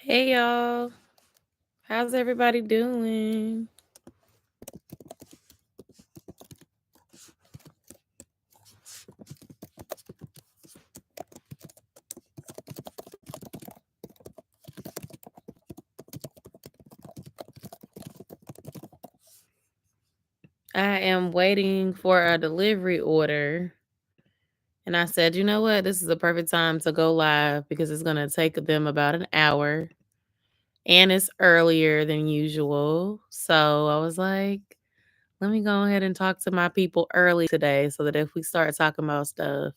Hey y'all, how's everybody doing? I am waiting for a delivery order. And I said, you know what? This is a perfect time to go live because it's going to take them about an hour and it's earlier than usual. So I was like, let me go ahead and talk to my people early today so that if we start talking about stuff,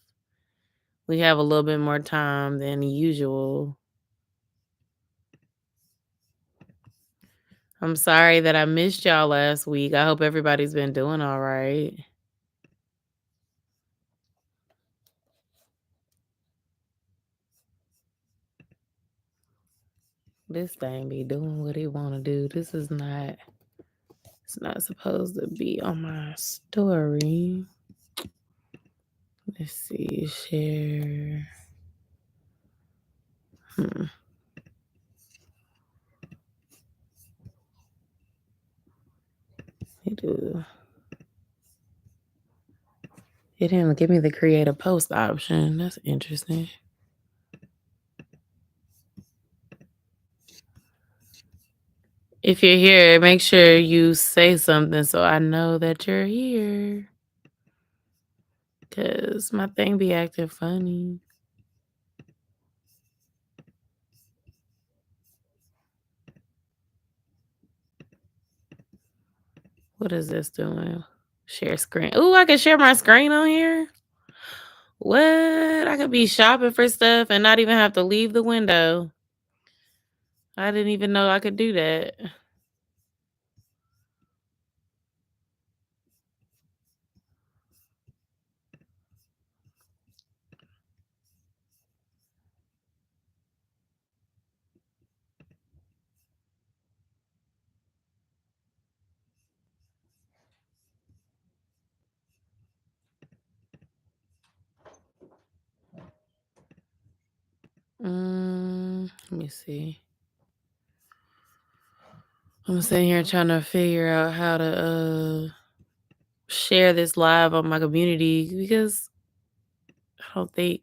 we have a little bit more time than usual. I'm sorry that I missed y'all last week. I hope everybody's been doing all right. This thing be doing what it want to do. It's not supposed to be on my story. Let's see, share. It didn't give me the create a post option. That's interesting. If you're here, make sure you say something so I know that you're here. Cause my thing be acting funny. What is this doing? Share screen. Ooh, I can share my screen on here. What? I could be shopping for stuff and not even have to leave the window. I didn't even know I could do that. Let me see. I'm sitting here trying to figure out how to share this live on my community because I don't think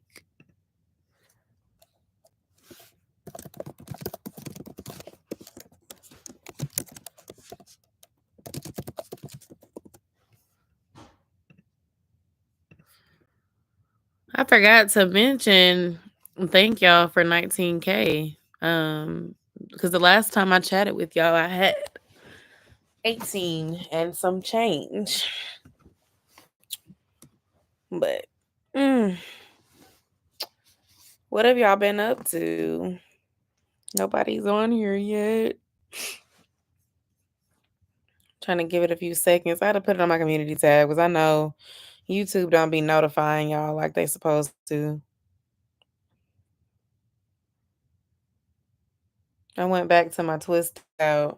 I forgot to mention thank y'all for 19K. Because the last time I chatted with y'all, I had 18 and some change. But what have y'all been up to? Nobody's on here yet. Trying to give it a few seconds. I had to put it on my community tab because I know YouTube don't be notifying y'all like they supposed to. I went back to my twist out,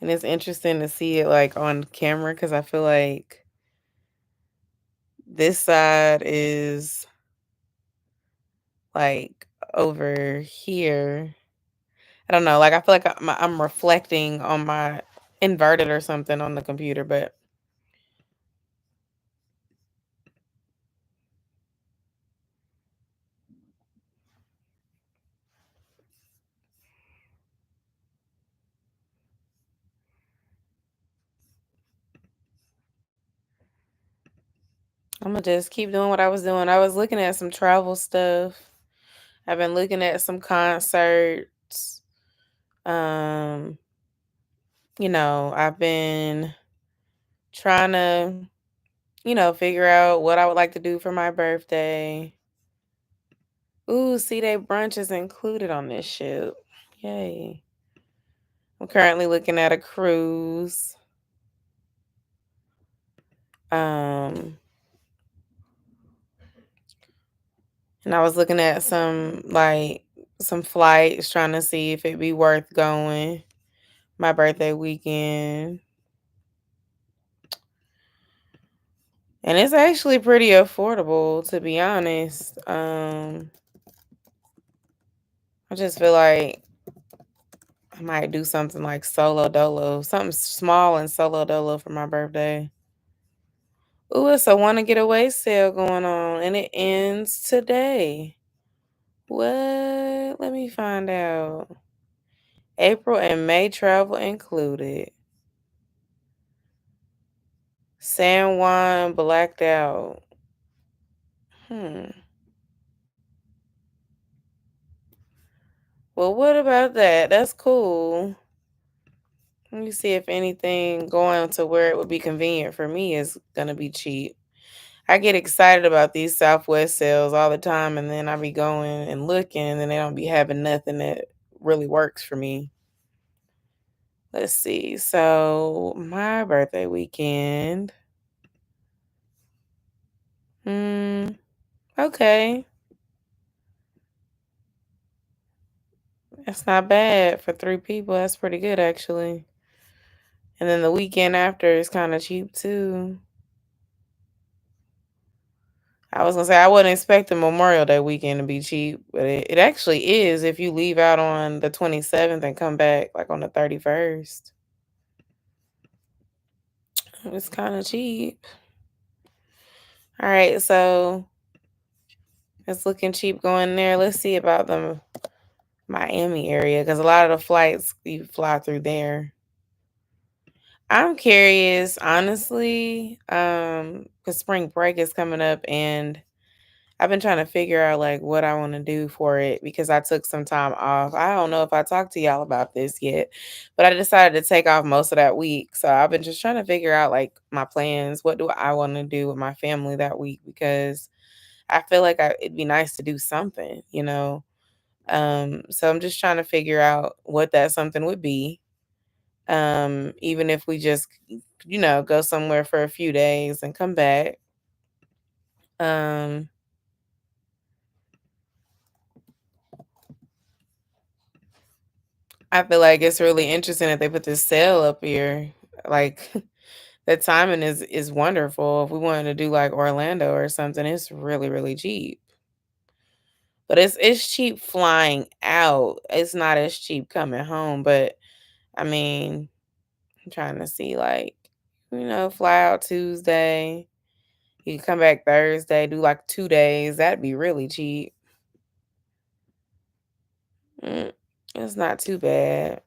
and it's interesting to see it like on camera because I feel like this side is like over here. I don't know. Like I feel like I'm reflecting on my inverted or something on the computer, but I'm gonna just keep doing what I was doing. I was looking at some travel stuff. I've been looking at some concerts. I've been trying to, figure out what I would like to do for my birthday. Ooh, C-Day brunch is included on this ship. Yay. I'm currently looking at a cruise. And I was looking at some flights, trying to see if it'd be worth going my birthday weekend. And it's actually pretty affordable, to be honest. I just feel like I might do something like solo dolo, something small and solo dolo for my birthday. Ooh, it's a wanna get away sale going on and it ends today. What? Let me find out. April and May travel included. San Juan blacked out. Hmm. Well, what about that? That's cool. Let me see if anything going to where it would be convenient for me is gonna be cheap. I get excited about these Southwest sales all the time, and then I be going and looking, and then they don't be having nothing that really works for me. Let's see. So my birthday weekend. Hmm. Okay. That's not bad for 3 people. That's pretty good actually. And then the weekend after is kind of cheap too. I was gonna say I wasn't expecting Memorial Day weekend to be cheap, but it actually is if you leave out on the 27th and come back like on the 31st. It's kind of cheap. All right, so it's looking cheap going there. Let's see about the Miami area because a lot of the flights you fly through there. I'm curious, honestly, because spring break is coming up and I've been trying to figure out like what I want to do for it because I took some time off. I don't know if I talked to y'all about this yet, but I decided to take off most of that week. So I've been just trying to figure out like my plans. What do I want to do with my family that week? Because I feel like it'd be nice to do something, you know? So I'm just trying to figure out what that something would be. Even if we just, go somewhere for a few days and come back. Um, I feel like it's really interesting that they put this sale up here. Like the timing is wonderful. If we wanted to do like Orlando or something, it's really, really cheap. But it's cheap flying out. It's not as cheap coming home. But I mean, I'm trying to see like, fly out Tuesday. You can come back Thursday, do like 2 days. That'd be really cheap. Mm, it's not too bad.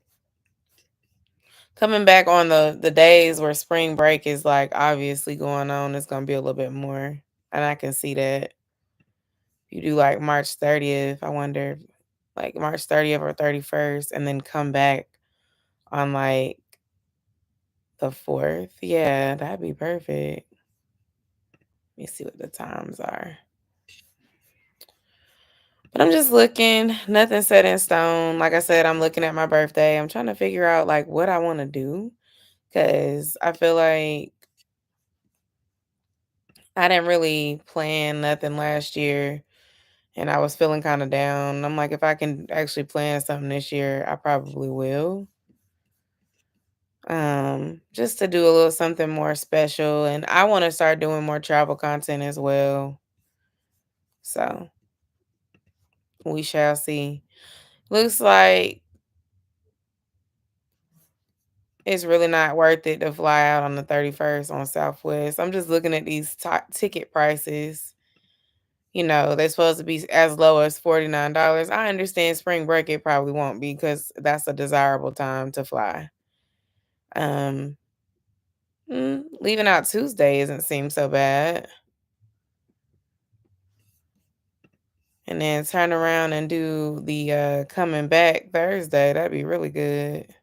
Coming back on the days where spring break is like obviously going on, it's gonna be a little bit more. And I can see that. You do like March 30th, I wonder like March 30th or 31st, and then come back on like the 4th. Yeah, that'd be perfect. Let me see what the times are. But I'm just looking, nothing set in stone. Like I said, I'm looking at my birthday. I'm trying to figure out like what I want to do because I feel like I didn't really plan nothing last year and I was feeling kind of down. I'm like, if I can actually plan something this year, I probably will. Just to do a little something more special. And I want to start doing more travel content as well. So we shall see. Looks like it's really not worth it to fly out on the 31st on Southwest. I'm just looking at these ticket prices. They're supposed to be as low as $49. I understand spring break it probably won't be because that's a desirable time to fly. Um, Leaving out Tuesday doesn't seem so bad. And then turn around and do the coming back Thursday. That'd be really good.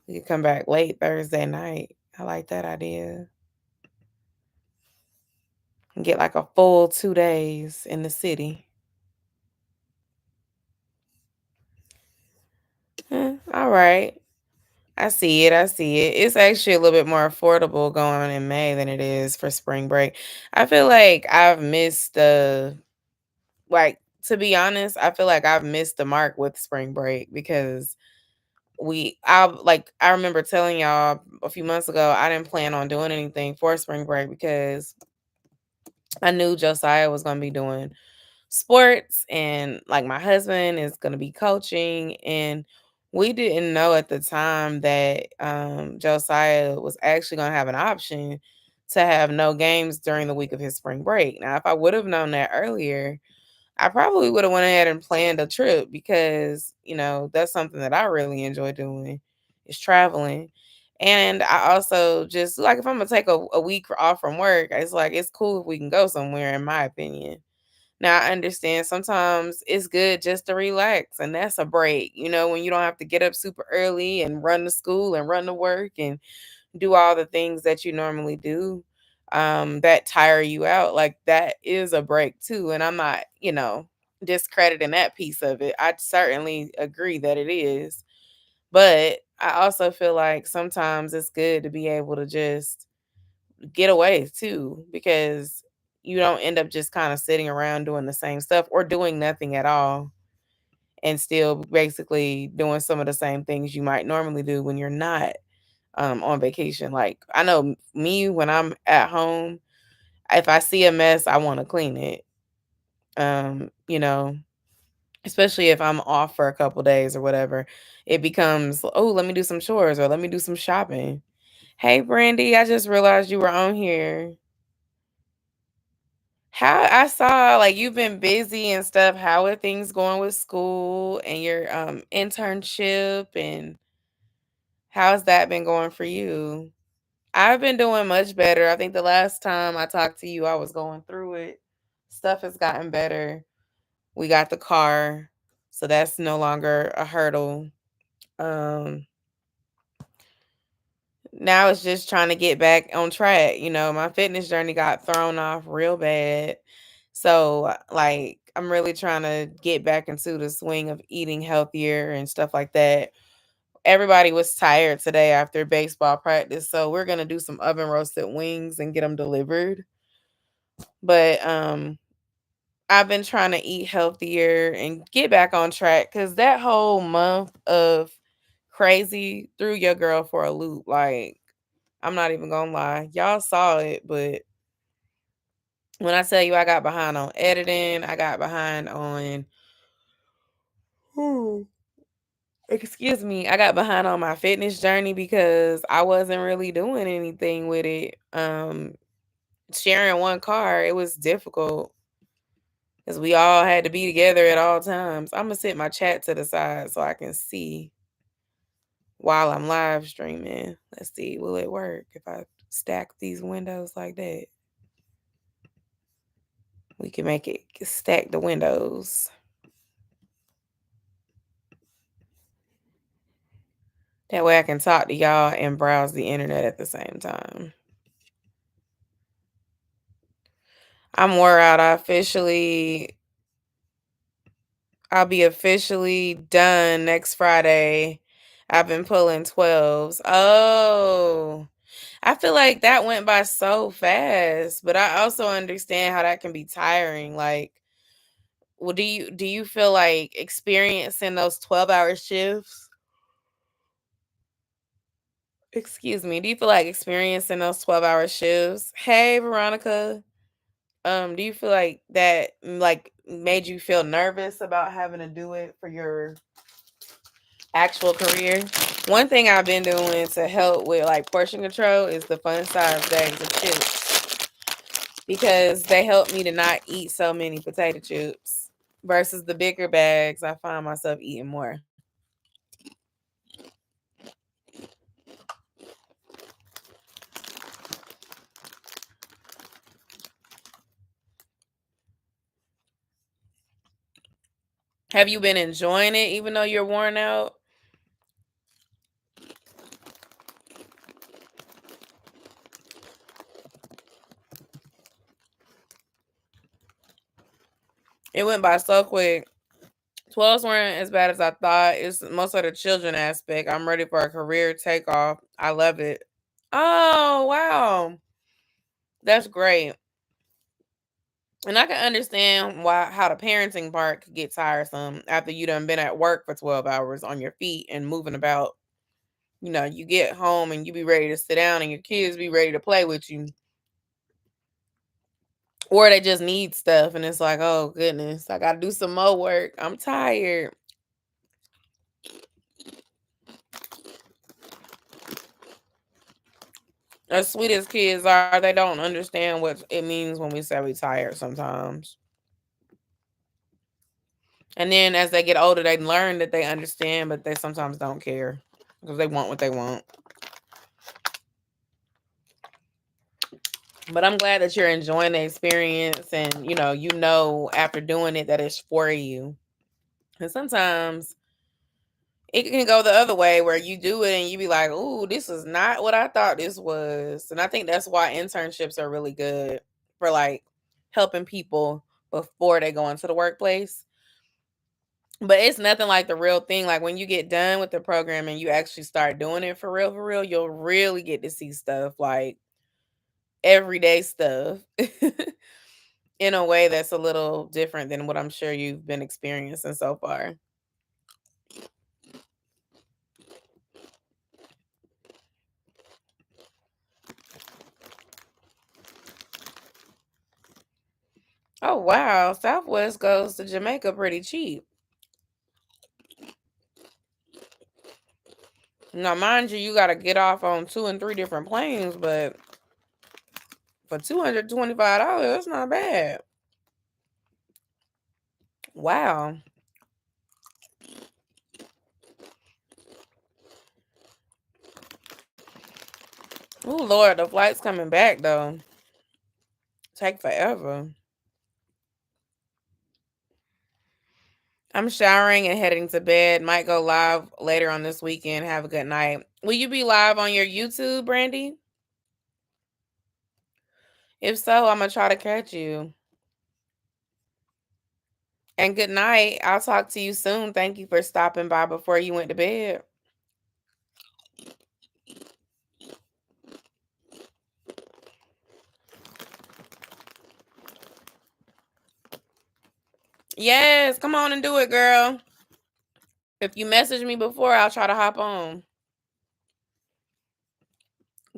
You could come back late Thursday night. I like that idea. And get like a full 2 days in the city. All right. I see it. I see it. It's actually a little bit more affordable going in May than it is for spring break. I feel like I've missed to be honest, I feel like I've missed the mark with spring break because I remember telling y'all a few months ago I didn't plan on doing anything for spring break because I knew Josiah was going to be doing sports and like my husband is going to be coaching, and We didn't know at the time that Josiah was actually going to have an option to have no games during the week of his spring break. Now, if I would have known that earlier, I probably would have went ahead and planned a trip because, that's something that I really enjoy doing is traveling. And I also just like if I'm gonna take a week off from work, it's like it's cool if we can go somewhere, in my opinion. Now I understand sometimes it's good just to relax, and that's a break, when you don't have to get up super early and run to school and run to work and do all the things that you normally do that tire you out. Like that is a break too. And I'm not, discrediting that piece of it. I certainly agree that it is. But I also feel like sometimes it's good to be able to just get away too, because you don't end up just kind of sitting around doing the same stuff or doing nothing at all and still basically doing some of the same things you might normally do when you're not on vacation. Like I know me when I'm at home, if I see a mess, I want to clean it. Um, you know, Especially if I'm off for a couple days or whatever, it becomes, oh, let me do some chores or let me do some shopping. Hey, Brandy, I just realized you were on here. How I saw like you've been busy and stuff. How are things going with school and your internship, and how's that been going for you? I've been doing much better. I think the last time I talked to you, I was going through it. Stuff has gotten better. We got the car, so that's no longer a hurdle. Um, Now it's just trying to get back on track. My fitness journey got thrown off real bad. So, like, I'm really trying to get back into the swing of eating healthier and stuff like that. Everybody was tired today after baseball practice, so we're gonna do some oven roasted wings and get them delivered. But I've been trying to eat healthier and get back on track because that whole month of crazy threw your girl for a loop. Like, I'm not even gonna lie. Y'all saw it, but when I tell you I got behind on editing, I got behind on excuse me, I got behind on my fitness journey because I wasn't really doing anything with it. Sharing one car, it was difficult because we all had to be together at all times. I'm gonna sit my chat to the side so I can see while I'm live streaming. Let's see, will it work if I stack these windows like that? We can make it stack the windows. That way I can talk to y'all and browse the internet at the same time. I'm wore out. I'll be officially done next Friday. I've been pulling 12s. Oh, I feel like that went by so fast, but I also understand how that can be tiring. Like, well, do you feel like experiencing those 12-hour shifts? Excuse me. Do you feel like experiencing those 12-hour shifts? Hey, Veronica. Do you feel like that like made you feel nervous about having to do it for your actual career? One thing I've been doing to help with like portion control is the fun size bags of chips because they help me to not eat so many potato chips versus the bigger bags. I find myself eating more. Have you been enjoying it even though you're worn out? It went by so quick. 12s weren't as bad as I thought. It's most of the children aspect. I'm ready for a career takeoff. I love it. Oh, wow. That's great. And I can understand why how the parenting part could get tiresome after you done been at work for 12 hours on your feet and moving about. You get home and you be ready to sit down and your kids be ready to play with you. Or they just need stuff and it's like, oh goodness, I gotta do some more work. I'm tired. As sweet as kids are, they don't understand what it means when we say we tired sometimes. And then as they get older, they learn that they understand, but they sometimes don't care because they want what they want. But I'm glad that you're enjoying the experience and, you know after doing it that it's for you. And sometimes it can go the other way where you do it and you be like, "Ooh, this is not what I thought this was." And I think that's why internships are really good for like helping people before they go into the workplace. But it's nothing like the real thing. Like when you get done with the program and you actually start doing it for real, you'll really get to see stuff like everyday stuff in a way that's a little different than what I'm sure you've been experiencing so far. Oh wow, Southwest goes to Jamaica pretty cheap. Now, mind you, you got to get off on 2 and 3 different planes, but for $225, that's not bad. Wow. Oh Lord, the flight's coming back though. Take forever. I'm showering and heading to bed. Might go live later on this weekend. Have a good night. Will you be live on your YouTube, Brandy? If so, I'm gonna try to catch you. And good night. I'll talk to you soon. Thank you for stopping by before you went to bed. Yes, come on and do it, girl. If you message me before, I'll try to hop on.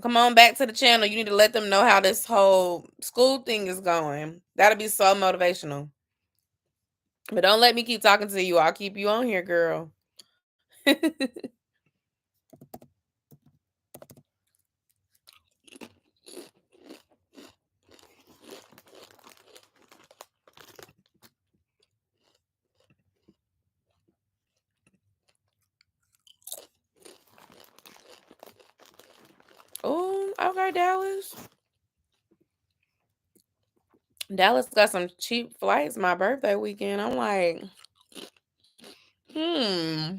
Come on back to the channel. You need to let them know how this whole school thing is going. That'll be so motivational. But don't let me keep talking to you. I'll keep you on here, girl. Oh, okay, Dallas. Dallas got some cheap flights my birthday weekend. I'm like, hmm.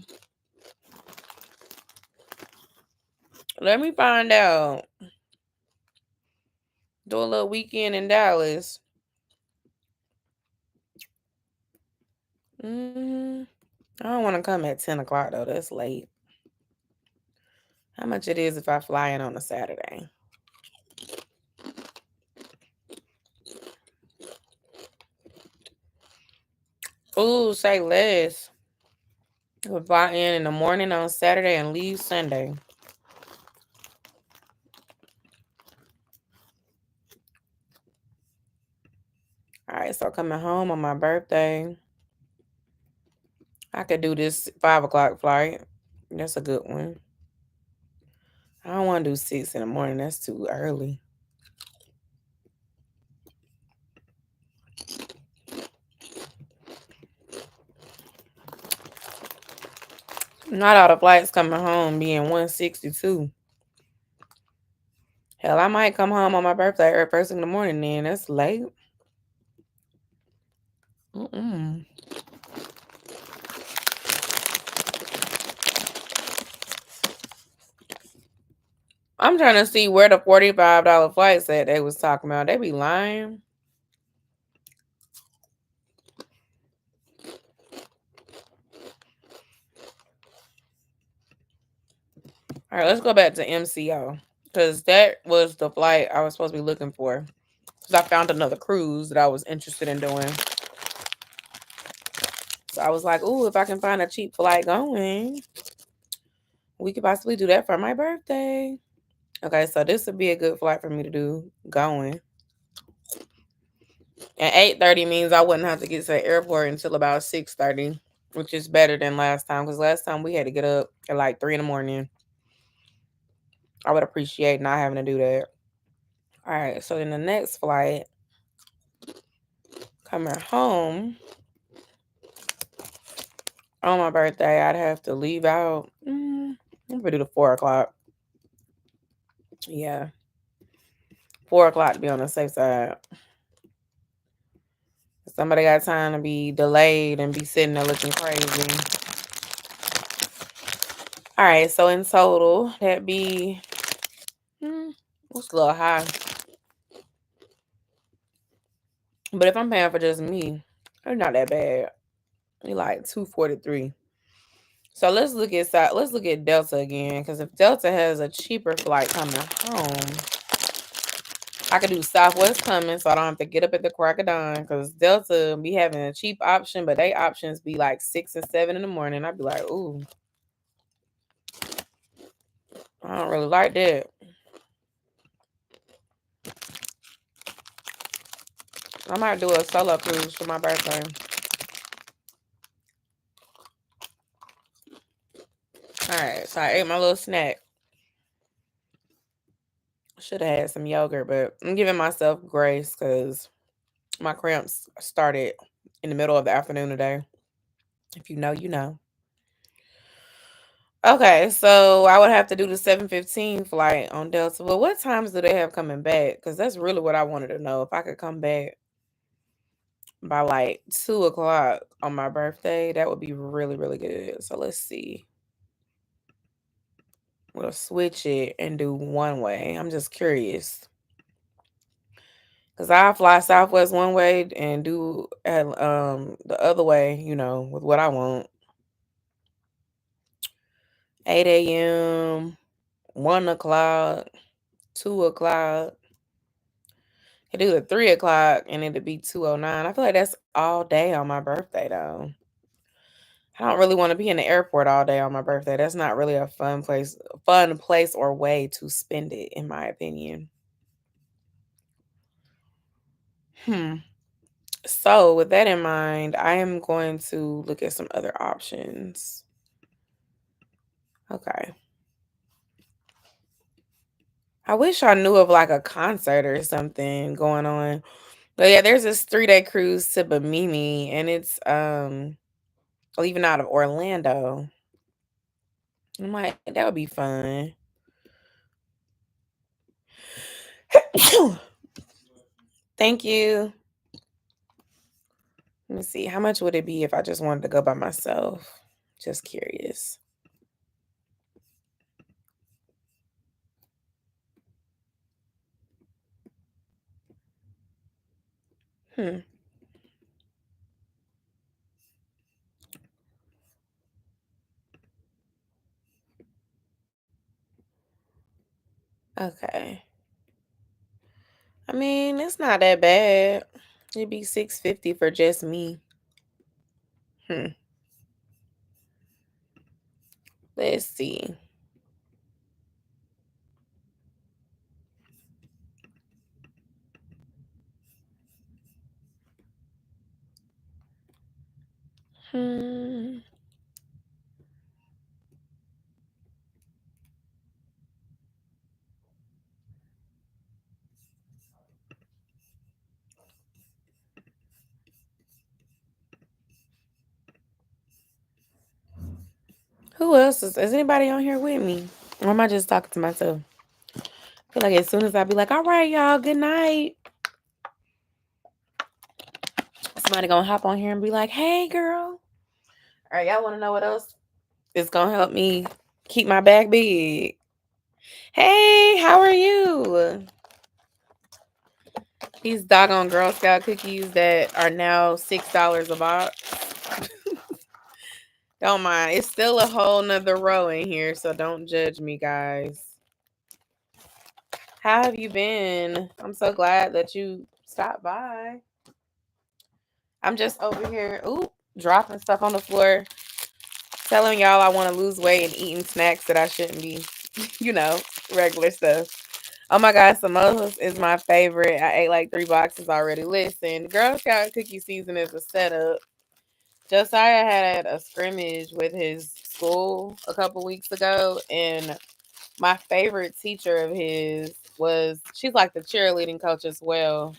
Let me find out. Do a little weekend in Dallas. I don't want to come at 10 o'clock though. That's late. How much it is if I fly in on a Saturday? Ooh, say less. We'll fly in the morning on Saturday and leave Sunday. All right, so coming home on my birthday. I could do this 5 o'clock flight. That's a good one. I don't want to do 6 in the morning. That's too early. Not all the flights coming home being 162. Hell, I might come home on my birthday or first thing in the morning then. That's late. Mm-mm. I'm trying to see where the $45 flights at they was talking about. They be lying. All right, let's go back to MCO because that was the flight I was supposed to be looking for. Because I found another cruise that I was interested in doing. So I was like, ooh, if I can find a cheap flight going, we could possibly do that for my birthday. Okay, so this would be a good flight for me to do going. And 8:30 means I wouldn't have to get to the airport until about 6:30, which is better than last time. Because last time we had to get up at like 3 in the morning. I would appreciate not having to do that. All right, so then the next flight, coming home on my birthday, I'd have to leave out. I'm gonna do the 4 o'clock. Yeah, 4 o'clock to be on the safe side. Somebody got time to be delayed and be sitting there looking crazy. All right, so in total, that'd be what's a little high. But if I'm paying for just me, it's not that bad. We like $243. So let's look at Delta again, because if Delta has a cheaper flight coming home, I could do Southwest coming, so I don't have to get up at the crack of dawn. Because Delta be having a cheap option, but they options be like 6 and 7 in the morning. I'd be like, ooh, I don't really like that. I might do a solo cruise for my birthday. All right, so I ate my little snack. Should have had some yogurt, but I'm giving myself grace because my cramps started in the middle of the afternoon today. If you know, you know. Okay, so I would have to do the 7:15 flight on Delta. But what times do they have coming back? Because that's really what I wanted to know. If I could come back by like 2 o'clock on my birthday, that would be really, really good. So let's see. We'll switch it and do one way. I'm just curious. Because I fly Southwest one way and do the other way, with what I want. 8 a.m., 1 o'clock, 2 o'clock. I do the 3 o'clock and it'd be 2:09. I feel like that's all day on my birthday though. I don't really want to be in the airport all day on my birthday. That's not really a fun place or way to spend it, in my opinion. So with that in mind, I am going to look at some other options. Okay. I wish I knew of like a concert or something going on. But yeah, there's this 3-day cruise to Bimini, and it's leaving out of Orlando. I'm like, that would be fun. Thank you. Let me see. How much would it be if I just wanted to go by myself? Just curious. Okay. I mean, it's not that bad. It'd be $650 for just me. Let's see. Who else is anybody on here with me? Or am I just talking to myself? I feel like as soon as I be like, all right, y'all, good night. Somebody gonna hop on here and be like, hey, girl. All right, y'all want to know what else is gonna help me keep my bag big? Hey, how are you? These doggone Girl Scout cookies that are now $6 a box. Don't mind. It's still a whole nother row in here, so don't judge me, guys. How have you been? I'm so glad that you stopped by. I'm just over here, dropping stuff on the floor, telling y'all I want to lose weight and eating snacks that I shouldn't be, regular stuff. Oh my God, samosas is my favorite. I ate like 3 boxes already. Listen, Girl Scout cookie season is a setup. Josiah had a scrimmage with his school a couple weeks ago, and my favorite teacher of his was, she's like the cheerleading coach as well.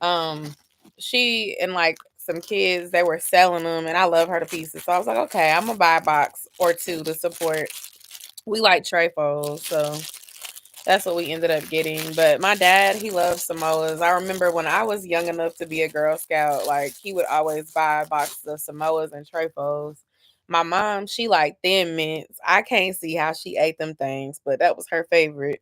Um, she and like some kids, they were selling them, and I love her to pieces. So I was like, okay, I'm gonna buy a box or two to support. We like trifles, so that's what we ended up getting. But my dad, he loves Samoas. I remember when I was young enough to be a Girl Scout, like he would always buy boxes of Samoas and trifles. My mom, she liked Thin Mints. I can't see how she ate them things, but that was her favorite.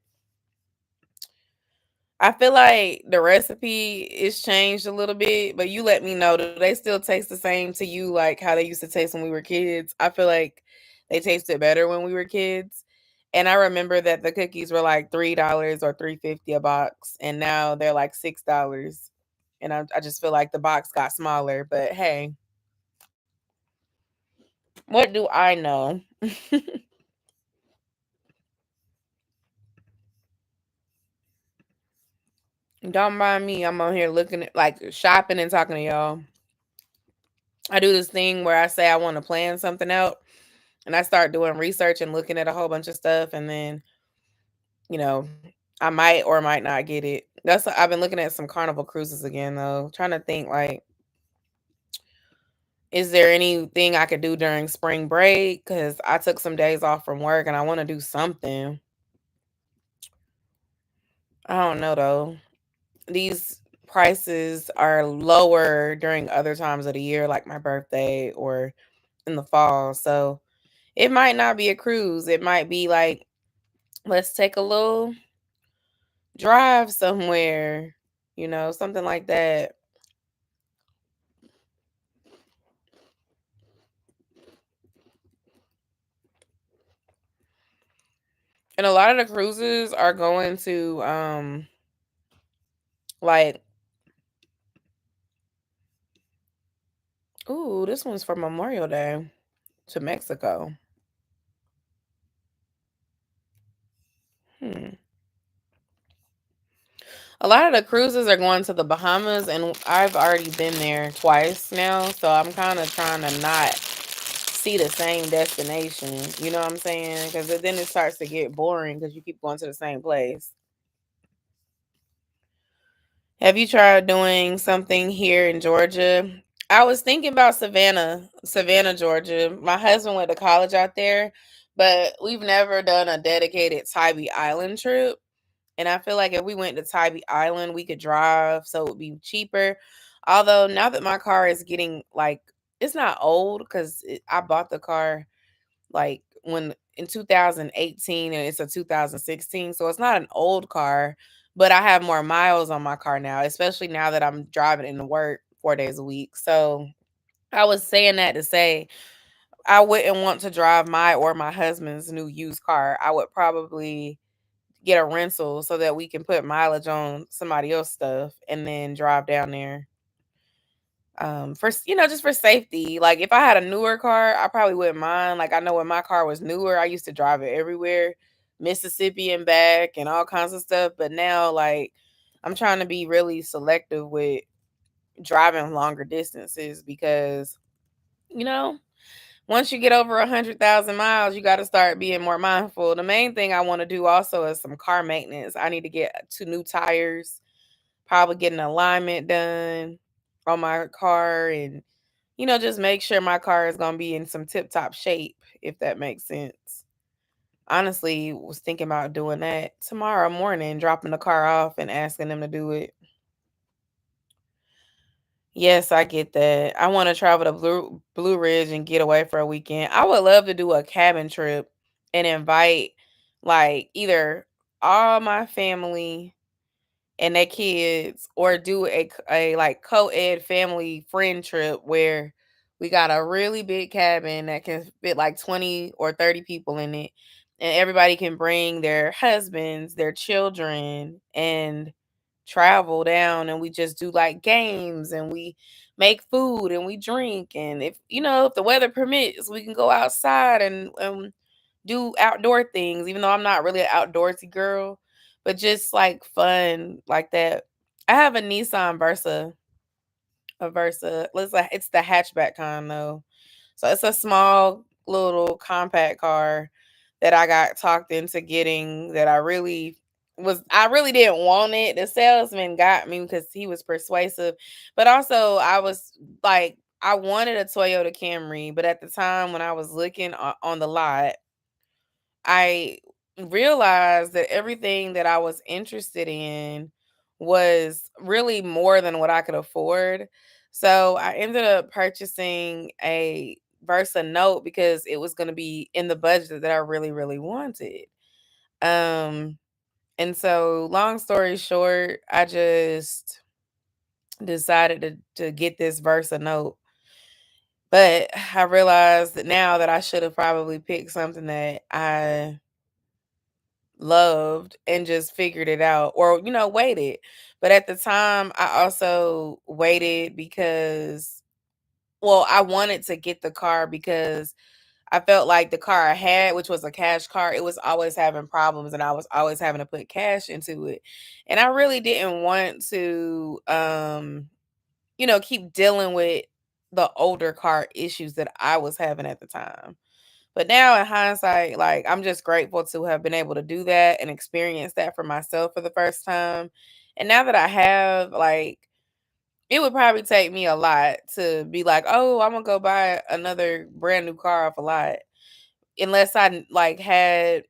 I feel like the recipe is changed a little bit, but you let me know. Do they still taste the same to you, like how they used to taste when we were kids? I feel like they tasted better when we were kids. And I remember that the cookies were like $3 or $3.50 a box, and now they're like $6. And I just feel like the box got smaller. But hey, what do I know? Don't mind me. I'm on here looking at like shopping and talking to y'all. I do this thing where I say I want to plan something out, and I start doing research and looking at a whole bunch of stuff, and then, you know, I might or might not get it. That's I've been looking at some Carnival cruises again though, trying to think like, is there anything I could do during spring break? Because I took some days off from work and I want to do something. I don't know though. These prices are lower during other times of the year, like my birthday or in the fall. So it might not be a cruise. It might be like, let's take a little drive somewhere, something like that. And a lot of the cruises are going to like, ooh, this one's for Memorial Day to Mexico. Hmm. A lot of the cruises are going to the Bahamas, and I've already been there twice now, so I'm kind of trying to not see the same destination. You know what I'm saying? Because then it starts to get boring because you keep going to the same place. Have you tried doing something here in Georgia? I was thinking about Savannah, Georgia. My husband went to college out there, but we've never done a dedicated Tybee Island trip. And I feel like if we went to Tybee Island, we could drive, so it would be cheaper. Although now that my car is getting like, it's not old because I bought the car like when in 2018, and it's a 2016, so it's not an old car, but I have more miles on my car now, especially now that I'm driving into work 4 days a week. So I was saying that to say I wouldn't want to drive my or my husband's new used car. I would probably get a rental so that we can put mileage on somebody else's stuff and then drive down there. For just for safety. Like if I had a newer car, I probably wouldn't mind. Like I know when my car was newer, I used to drive it everywhere, Mississippi and back and all kinds of stuff. But now like I'm trying to be really selective with driving longer distances because, you know, once you get over 100,000 miles, you got to start being more mindful. The main thing I want to do also is some car maintenance. I need to get 2 new tires, probably get an alignment done on my car, and just make sure my car is gonna be in some tip top shape, if that makes sense. Honestly, was thinking about doing that tomorrow morning, dropping the car off and asking them to do it. Yes, I get that. I want to travel to Blue Ridge and get away for a weekend. I would love to do a cabin trip and invite like either all my family and their kids, or do a like co-ed family friend trip where we got a really big cabin that can fit like 20 or 30 people in it, and everybody can bring their husbands, their children, and travel down, and we just do like games, and we make food and we drink, and if the weather permits, we can go outside and do outdoor things, even though I'm not really an outdoorsy girl, but just like fun like that. I have a Nissan Versa, a Versa. It's the hatchback kind though. So it's a small little compact car that I got talked into getting that I really didn't want it. The salesman got me because he was persuasive, but also I was like, I wanted a Toyota Camry, but at the time when I was looking on the lot, I realized that everything that I was interested in was really more than what I could afford. So I ended up purchasing a Versa Note because it was going to be in the budget that I really, really wanted. Um, and so long story short, I just decided to get this Versa Note. But I realized that now that I should have probably picked something that I loved and just figured it out, or waited. But at the time I also waited because, well, I wanted to get the car because I felt like the car I had, which was a cash car, it was always having problems and I was always having to put cash into it, and I really didn't want to keep dealing with the older car issues that I was having at the time. But now in hindsight, like, I'm just grateful to have been able to do that and experience that for myself for the first time. And now that I have, like, it would probably take me a lot to be like, oh, I'm gonna go buy another brand new car off a lot. Unless I like had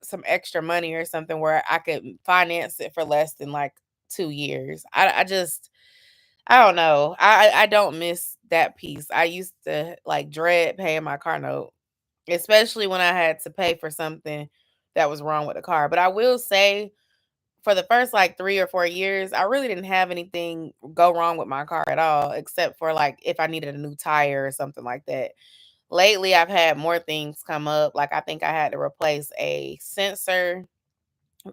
some extra money or something where I could finance it for less than like 2 years. I don't know. I don't miss that piece. I used to like dread paying my car note, especially when I had to pay for something that was wrong with the car. But I will say, for the first like 3 or 4 years, I really didn't have anything go wrong with my car at all, except for like if I needed a new tire or something like that. Lately, I've had more things come up. Like I think I had to replace a sensor,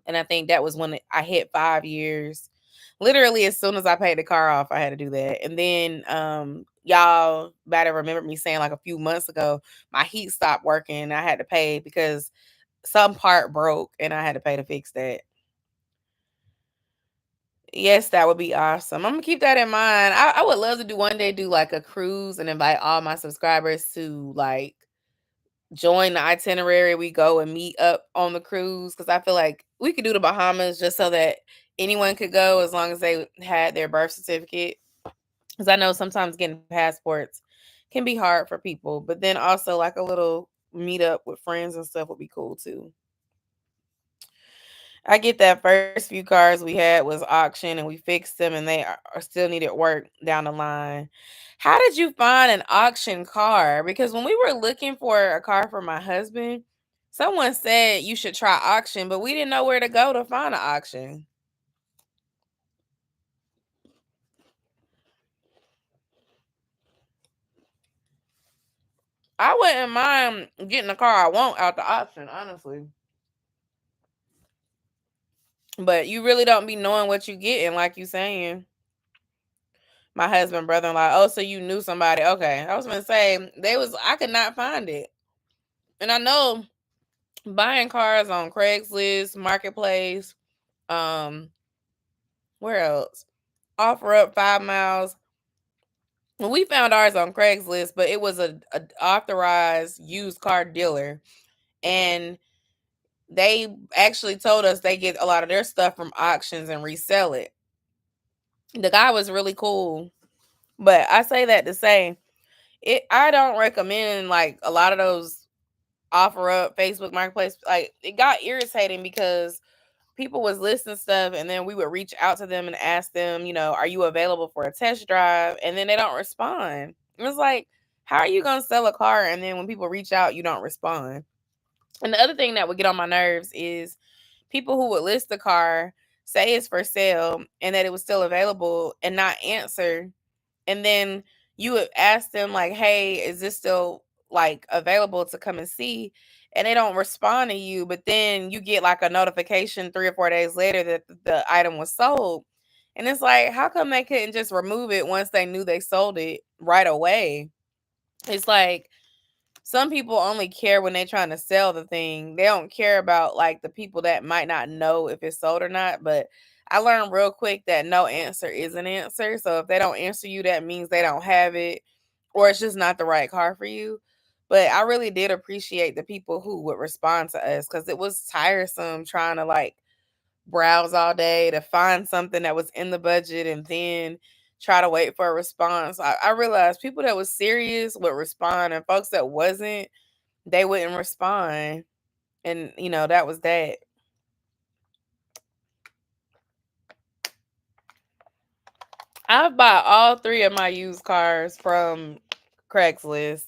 and I think that was when I hit 5 years. Literally, as soon as I paid the car off, I had to do that. And then, y'all better remember me saying like a few months ago, my heat stopped working. I had to pay because some part broke, and I had to pay to fix that. Yes, that would be awesome. I'm gonna keep that in mind. I would love to one day do like a cruise and invite all my subscribers to like join the itinerary. We go and meet up on the cruise because I feel like we could do the Bahamas just so that anyone could go as long as they had their birth certificate. Because I know sometimes getting passports can be hard for people, but then also like a little meet up with friends and stuff would be cool too. I get that first few cars we had was auction and we fixed them and they are still needed work down the line. How did you find an auction car? Because when we were looking for a car for my husband, someone said you should try auction, but we didn't know where to go to find an auction. I wouldn't mind getting the car I want out the auction, honestly. But you really don't be knowing what you getting, like you saying. My husband, brother-in-law. Oh, so you knew somebody. Okay. I was gonna say I could not find it. And I know buying cars on Craigslist, Marketplace, um, where else? Offer up 5 miles. Well, we found ours on Craigslist, but it was a authorized used car dealer. And they actually told us they get a lot of their stuff from auctions and resell it. The guy was really cool. But I say that to say I don't recommend like a lot of those offer up Facebook Marketplace. Like it got irritating because people was listing stuff and then we would reach out to them and ask them, are you available for a test drive? And then they don't respond. It was like, how are you gonna sell a car and then when people reach out, you don't respond? And the other thing that would get on my nerves is people who would list the car, say it's for sale and that it was still available and not answer. And then you would ask them like, hey, is this still like available to come and see? And they don't respond to you, but then you get like a notification 3 or 4 days later that the item was sold. And it's like, how come they couldn't just remove it once they knew they sold it right away? It's like some people only care when they're trying to sell the thing. They don't care about like the people that might not know if it's sold or not. But I learned real quick that no answer is an answer. So if they don't answer you, that means they don't have it or it's just not the right car for you. But I really did appreciate the people who would respond to us, because it was tiresome trying to like browse all day to find something that was in the budget and then try to wait for a response. I realized people that was serious would respond, and folks that wasn't, they wouldn't respond. And that was that. I've bought all 3 of my used cars from Craigslist.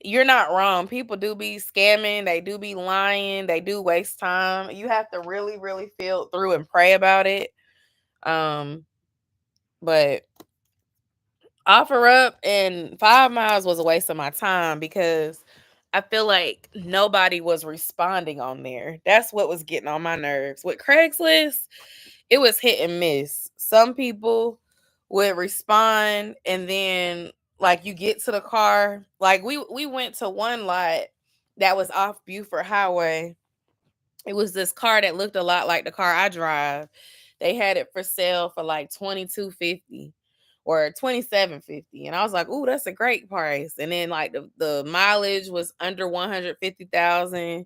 You're not wrong. People do be scamming, they do be lying, they do waste time. You have to really, really feel through and pray about it. But OfferUp and 5 Miles was a waste of my time, because I feel like nobody was responding on there. That's what was getting on my nerves. With Craigslist, it was hit and miss. Some people would respond, and then like you get to the car, like we went to one lot that was off Buford Highway. It was this car that looked a lot like the car I drive. They had it for sale for like $22.50 or $27.50, and I was like, "Ooh, that's a great price." And then like the mileage was under 150,000.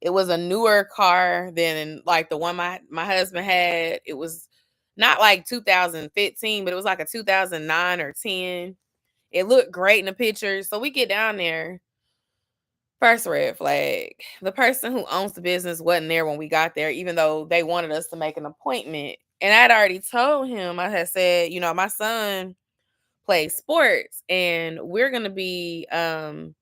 It was a newer car than like the one my husband had. It was not like 2015, but it was like a 2009 or 10. It looked great in the pictures. So we get down there. First red flag. The person who owns the business wasn't there when we got there, even though they wanted us to make an appointment. And I'd already told him, I had said, my son plays sports and we're gonna be running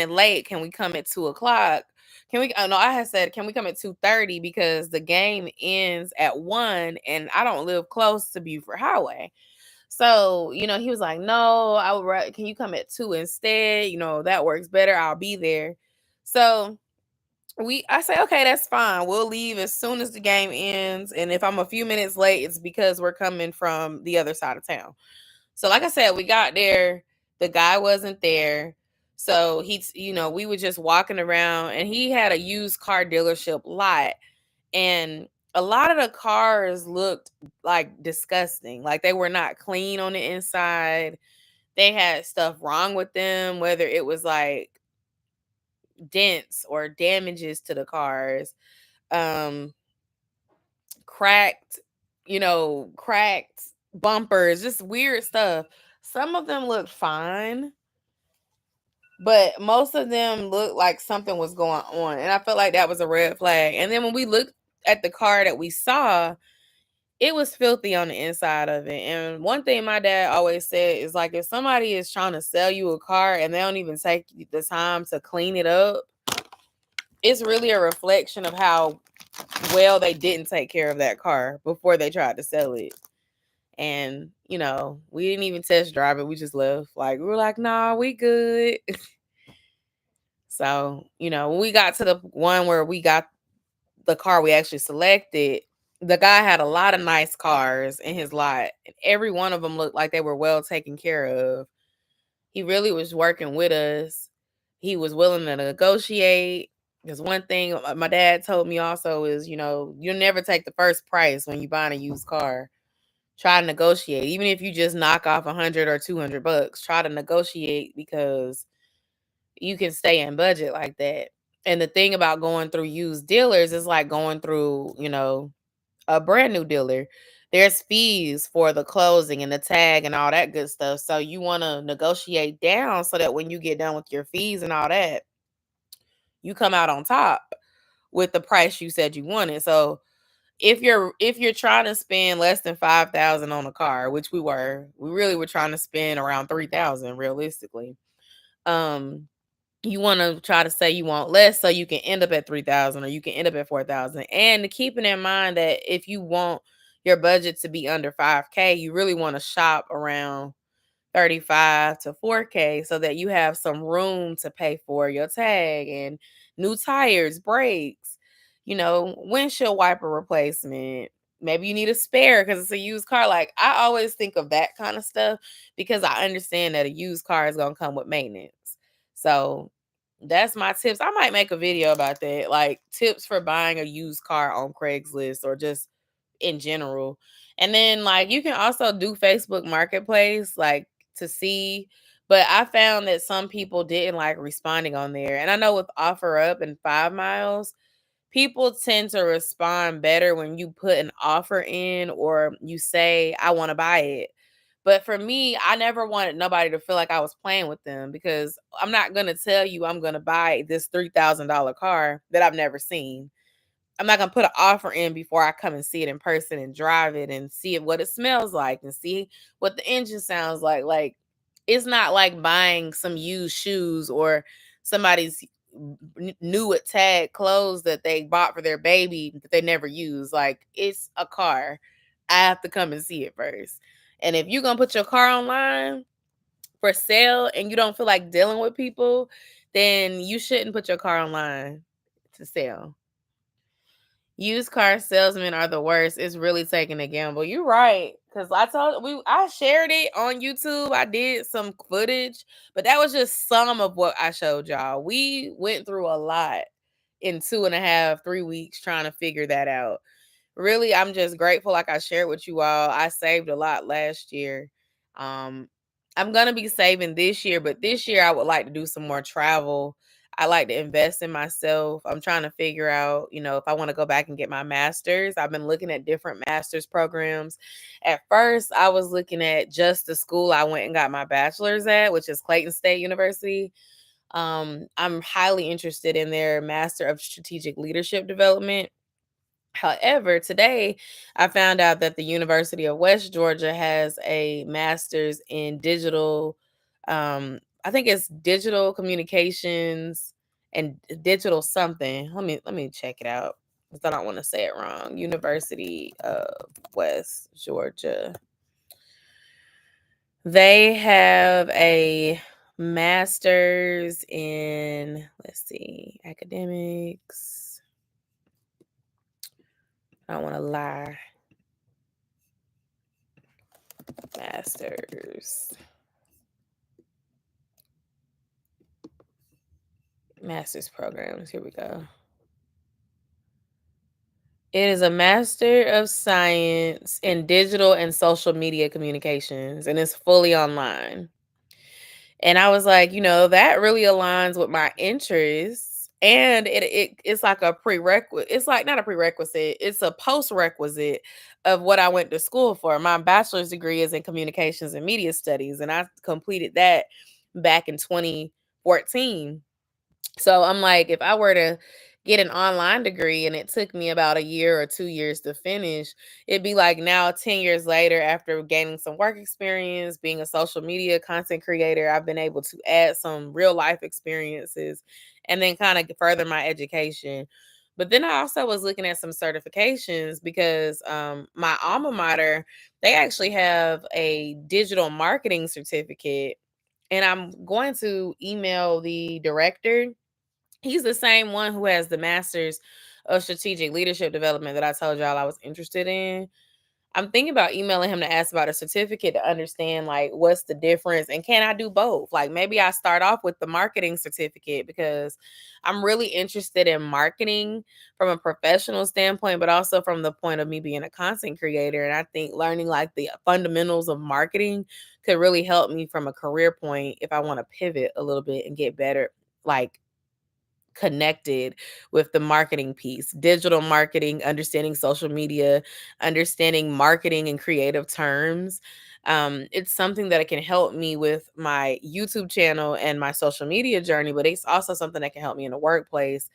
late. Can we come at 2 o'clock? Can we no, I had said, can we come at 2:30 because the game ends at 1 and I don't live close to Buford Highway. So, he was like, "No, can you come at 2 instead? That works better. I'll be there." So I say, "Okay, that's fine. We'll leave as soon as the game ends. And if I'm a few minutes late, it's because we're coming from the other side of town." So, like I said, we got there. The guy wasn't there. So we were just walking around, and he had a used car dealership lot. And a lot of the cars looked like disgusting. Like they were not clean on the inside. They had stuff wrong with them, whether it was like dents or damages to the cars, um, cracked, cracked bumpers, just weird stuff. Some of them looked fine, but most of them looked like something was going on. And I felt like that was a red flag. And then when we looked at the car that we saw, it was filthy on the inside of it. And one thing my dad always said is like, if somebody is trying to sell you a car and they don't even take the time to clean it up, it's really a reflection of how well they didn't take care of that car before they tried to sell it. And, we didn't even test drive it. We just left. Like, we were like, "Nah, we good." So, when we got to the one where we got the car we actually selected, the guy had a lot of nice cars in his lot. And every one of them looked like they were well taken care of. He really was working with us. He was willing to negotiate. Because one thing my dad told me also is, you'll never take the first price when you're buying a used car. Try to negotiate. Even if you just knock off 100 or $200, try to negotiate, because you can stay in budget like that. And the thing about going through used dealers is like going through, a brand new dealer. There's fees for the closing and the tag and all that good stuff. So you want to negotiate down so that when you get done with your fees and all that, you come out on top with the price you said you wanted. So if you're trying to spend less than 5,000 on a car, which we really were trying to spend around 3,000 realistically. You want to try to say you want less so you can end up at 3,000 or you can end up at 4,000. And keeping in mind that if you want your budget to be under 5K, you really want to shop around 35 to 4K so that you have some room to pay for your tag and new tires, brakes, windshield wiper replacement. Maybe you need a spare because it's a used car. Like, I always think of that kind of stuff because I understand that a used car is going to come with maintenance. So that's my tips. I might make a video about that, like tips for buying a used car on Craigslist or just in general. And then like you can also do Facebook Marketplace, like to see But I found that some people didn't like responding on there. And I know with Offer Up and 5 Miles, people tend to respond better when you put an offer in or you say, I want to buy it. But for me, I never wanted nobody to feel like I was playing with them, because I'm not going to tell you I'm going to buy this $3,000 car that I've never seen. I'm not going to put an offer in before I come and see it in person and drive it and see what it smells like and see what the engine sounds like. Like, it's not like buying some used shoes or somebody's new at tag clothes that they bought for their baby that they never use. Like, it's a car. I have to come and see it first. And if you're going to put your car online for sale and you don't feel like dealing with people, then you shouldn't put your car online to sell. Used car salesmen are the worst. It's really taking a gamble. You're right. Cause I shared it on YouTube. I did some footage, but that was just some of what I showed y'all. We went through a lot in 2.5, 3 weeks trying to figure that out. Really, I'm just grateful. Like I shared with you all, I saved a lot last year. I'm gonna be saving this year, but this year I would like to do some more travel. I like to invest in myself. I'm trying to figure out, if I want to go back and get my master's. I've been looking at different master's programs. At first, I was looking at just the school I went and got my bachelor's at, which is Clayton State University. I'm highly interested in their Master of Strategic Leadership Development. However, today I found out that the University of West Georgia has a master's in digital, I think it's digital communications and digital something. Let me check it out, because I don't want to say it wrong. University of West Georgia. They have a master's in, let's see, academics. I don't want to lie. Master's programs. Here we go. It is a Master of Science in Digital and Social Media Communications, and it's fully online. And I was like, that really aligns with my interests. And it's like a prerequisite. It's like not a prerequisite, it's a post-requisite of what I went to school for. My bachelor's degree is in communications and media studies, and I completed that back in 2014. So I'm like, if I were to get an online degree and it took me about a year or 2 years to finish, it'd be like now 10 years later, after gaining some work experience, being a social media content creator, I've been able to add some real life experiences and then kind of further my education. But then I also was looking at some certifications because my alma mater, they actually have a digital marketing certificate. And I'm going to email the director. He's the same one who has the Masters of Strategic Leadership Development that I told y'all I was interested in. I'm thinking about emailing him to ask about a certificate to understand, like, what's the difference and can I do both? Like, maybe I start off with the marketing certificate because I'm really interested in marketing from a professional standpoint, but also from the point of me being a content creator. And I think learning like the fundamentals of marketing could really help me from a career point if I want to pivot a little bit and get better, like connected with the marketing piece, digital marketing, understanding social media, understanding marketing in creative terms. It's something that can help me with my YouTube channel and my social media journey, but it's also something that can help me in the workplace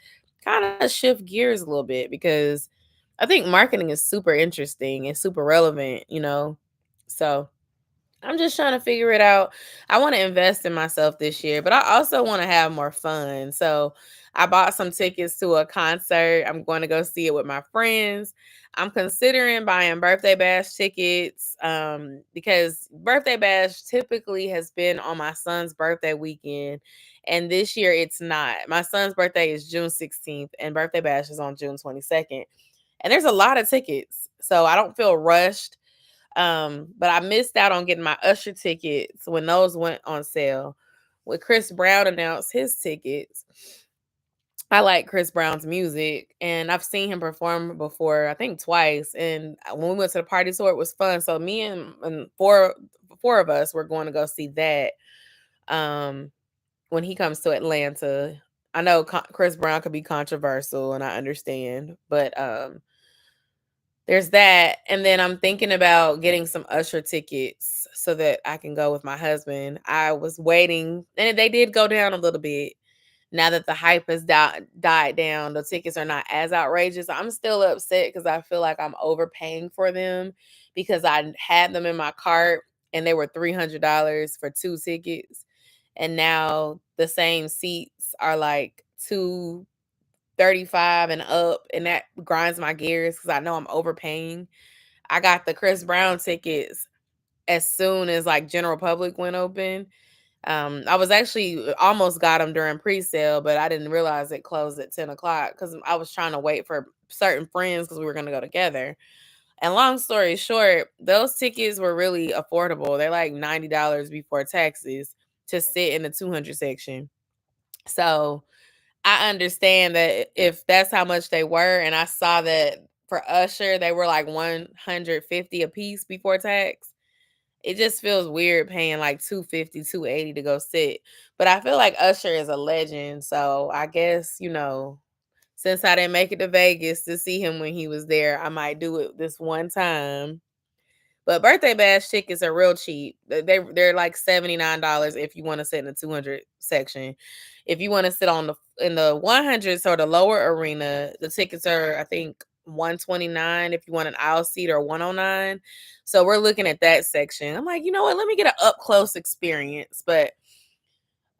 kind of shift gears a little bit, because I think marketing is super interesting and super relevant. So I'm just trying to figure it out. I want to invest in myself this year, but I also want to have more fun. So I bought some tickets to a concert. I'm going to go see it with my friends. I'm considering buying birthday bash tickets because birthday bash typically has been on my son's birthday weekend. And this year it's not. My son's birthday is June 16th and birthday bash is on June 22nd. And there's a lot of tickets. So I don't feel rushed. But I missed out on getting my Usher tickets when those went on sale. When Chris Brown announced his tickets, I like Chris Brown's music and I've seen him perform before, I think twice. And when we went to the party tour, it was fun. So me and four of us were going to go see that. when he comes to Atlanta. I know Chris Brown could be controversial, and I understand, but there's that. And then I'm thinking about getting some Usher tickets so that I can go with my husband. I was waiting, and they did go down a little bit. Now that the hype has died down, the tickets are not as outrageous. I'm still upset because I feel like I'm overpaying for them because I had them in my cart and they were $300 for 2 tickets. And now the same seats are like 235 and up, and that grinds my gears because I know I'm overpaying. I got the Chris Brown tickets as soon as like general public went open. I was actually almost got them during pre-sale, but I didn't realize it closed at 10 o'clock because I was trying to wait for certain friends because we were going to go together. And long story short, those tickets were really affordable. They're like $90 before taxes to sit in the 200 section. So I understand that if that's how much they were, and I saw that for Usher, they were like 150 a piece before tax. It just feels weird paying like 250, 280 to go sit. But I feel like Usher is a legend. So I guess, since I didn't make it to Vegas to see him when he was there, I might do it this one time. But birthday bash tickets are real cheap. They're like $79 if you want to sit in the 200 section. If you want to sit in the 100s or the lower arena, the tickets are I think 129 if you want an aisle seat or 109. So we're looking at that section. I'm like, you know what? Let me get an up close experience. But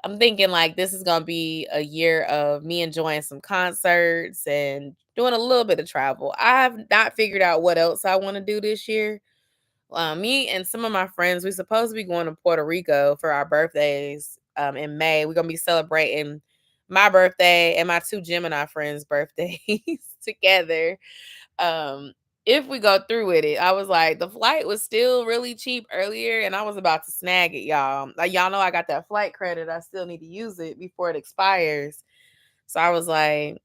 I'm thinking like this is gonna be a year of me enjoying some concerts and doing a little bit of travel. I've not figured out what else I want to do this year. Me and some of my friends, we're supposed to be going to Puerto Rico for our birthdays in May. We're going to be celebrating my birthday and my 2 Gemini friends' birthdays together. Um, if we go through with it, I was like, the flight was still really cheap earlier, and I was about to snag it, y'all. Like, y'all know I got that flight credit. I still need to use it before it expires. So I was like,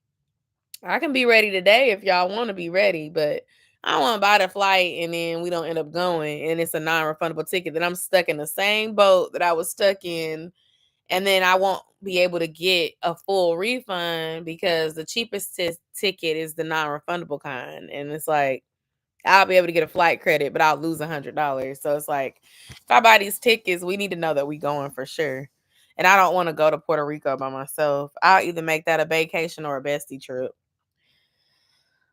I can be ready today if y'all want to be ready, but I don't want to buy the flight and then we don't end up going and it's a non-refundable ticket. Then I'm stuck in the same boat that I was stuck in, and then I won't be able to get a full refund because the cheapest ticket is the non-refundable kind, and it's like I'll be able to get a flight credit, but I'll lose $100. So it's like if I buy these tickets, we need to know that we going for sure. And I don't want to go to Puerto Rico by myself. I'll either make that a vacation or a bestie trip.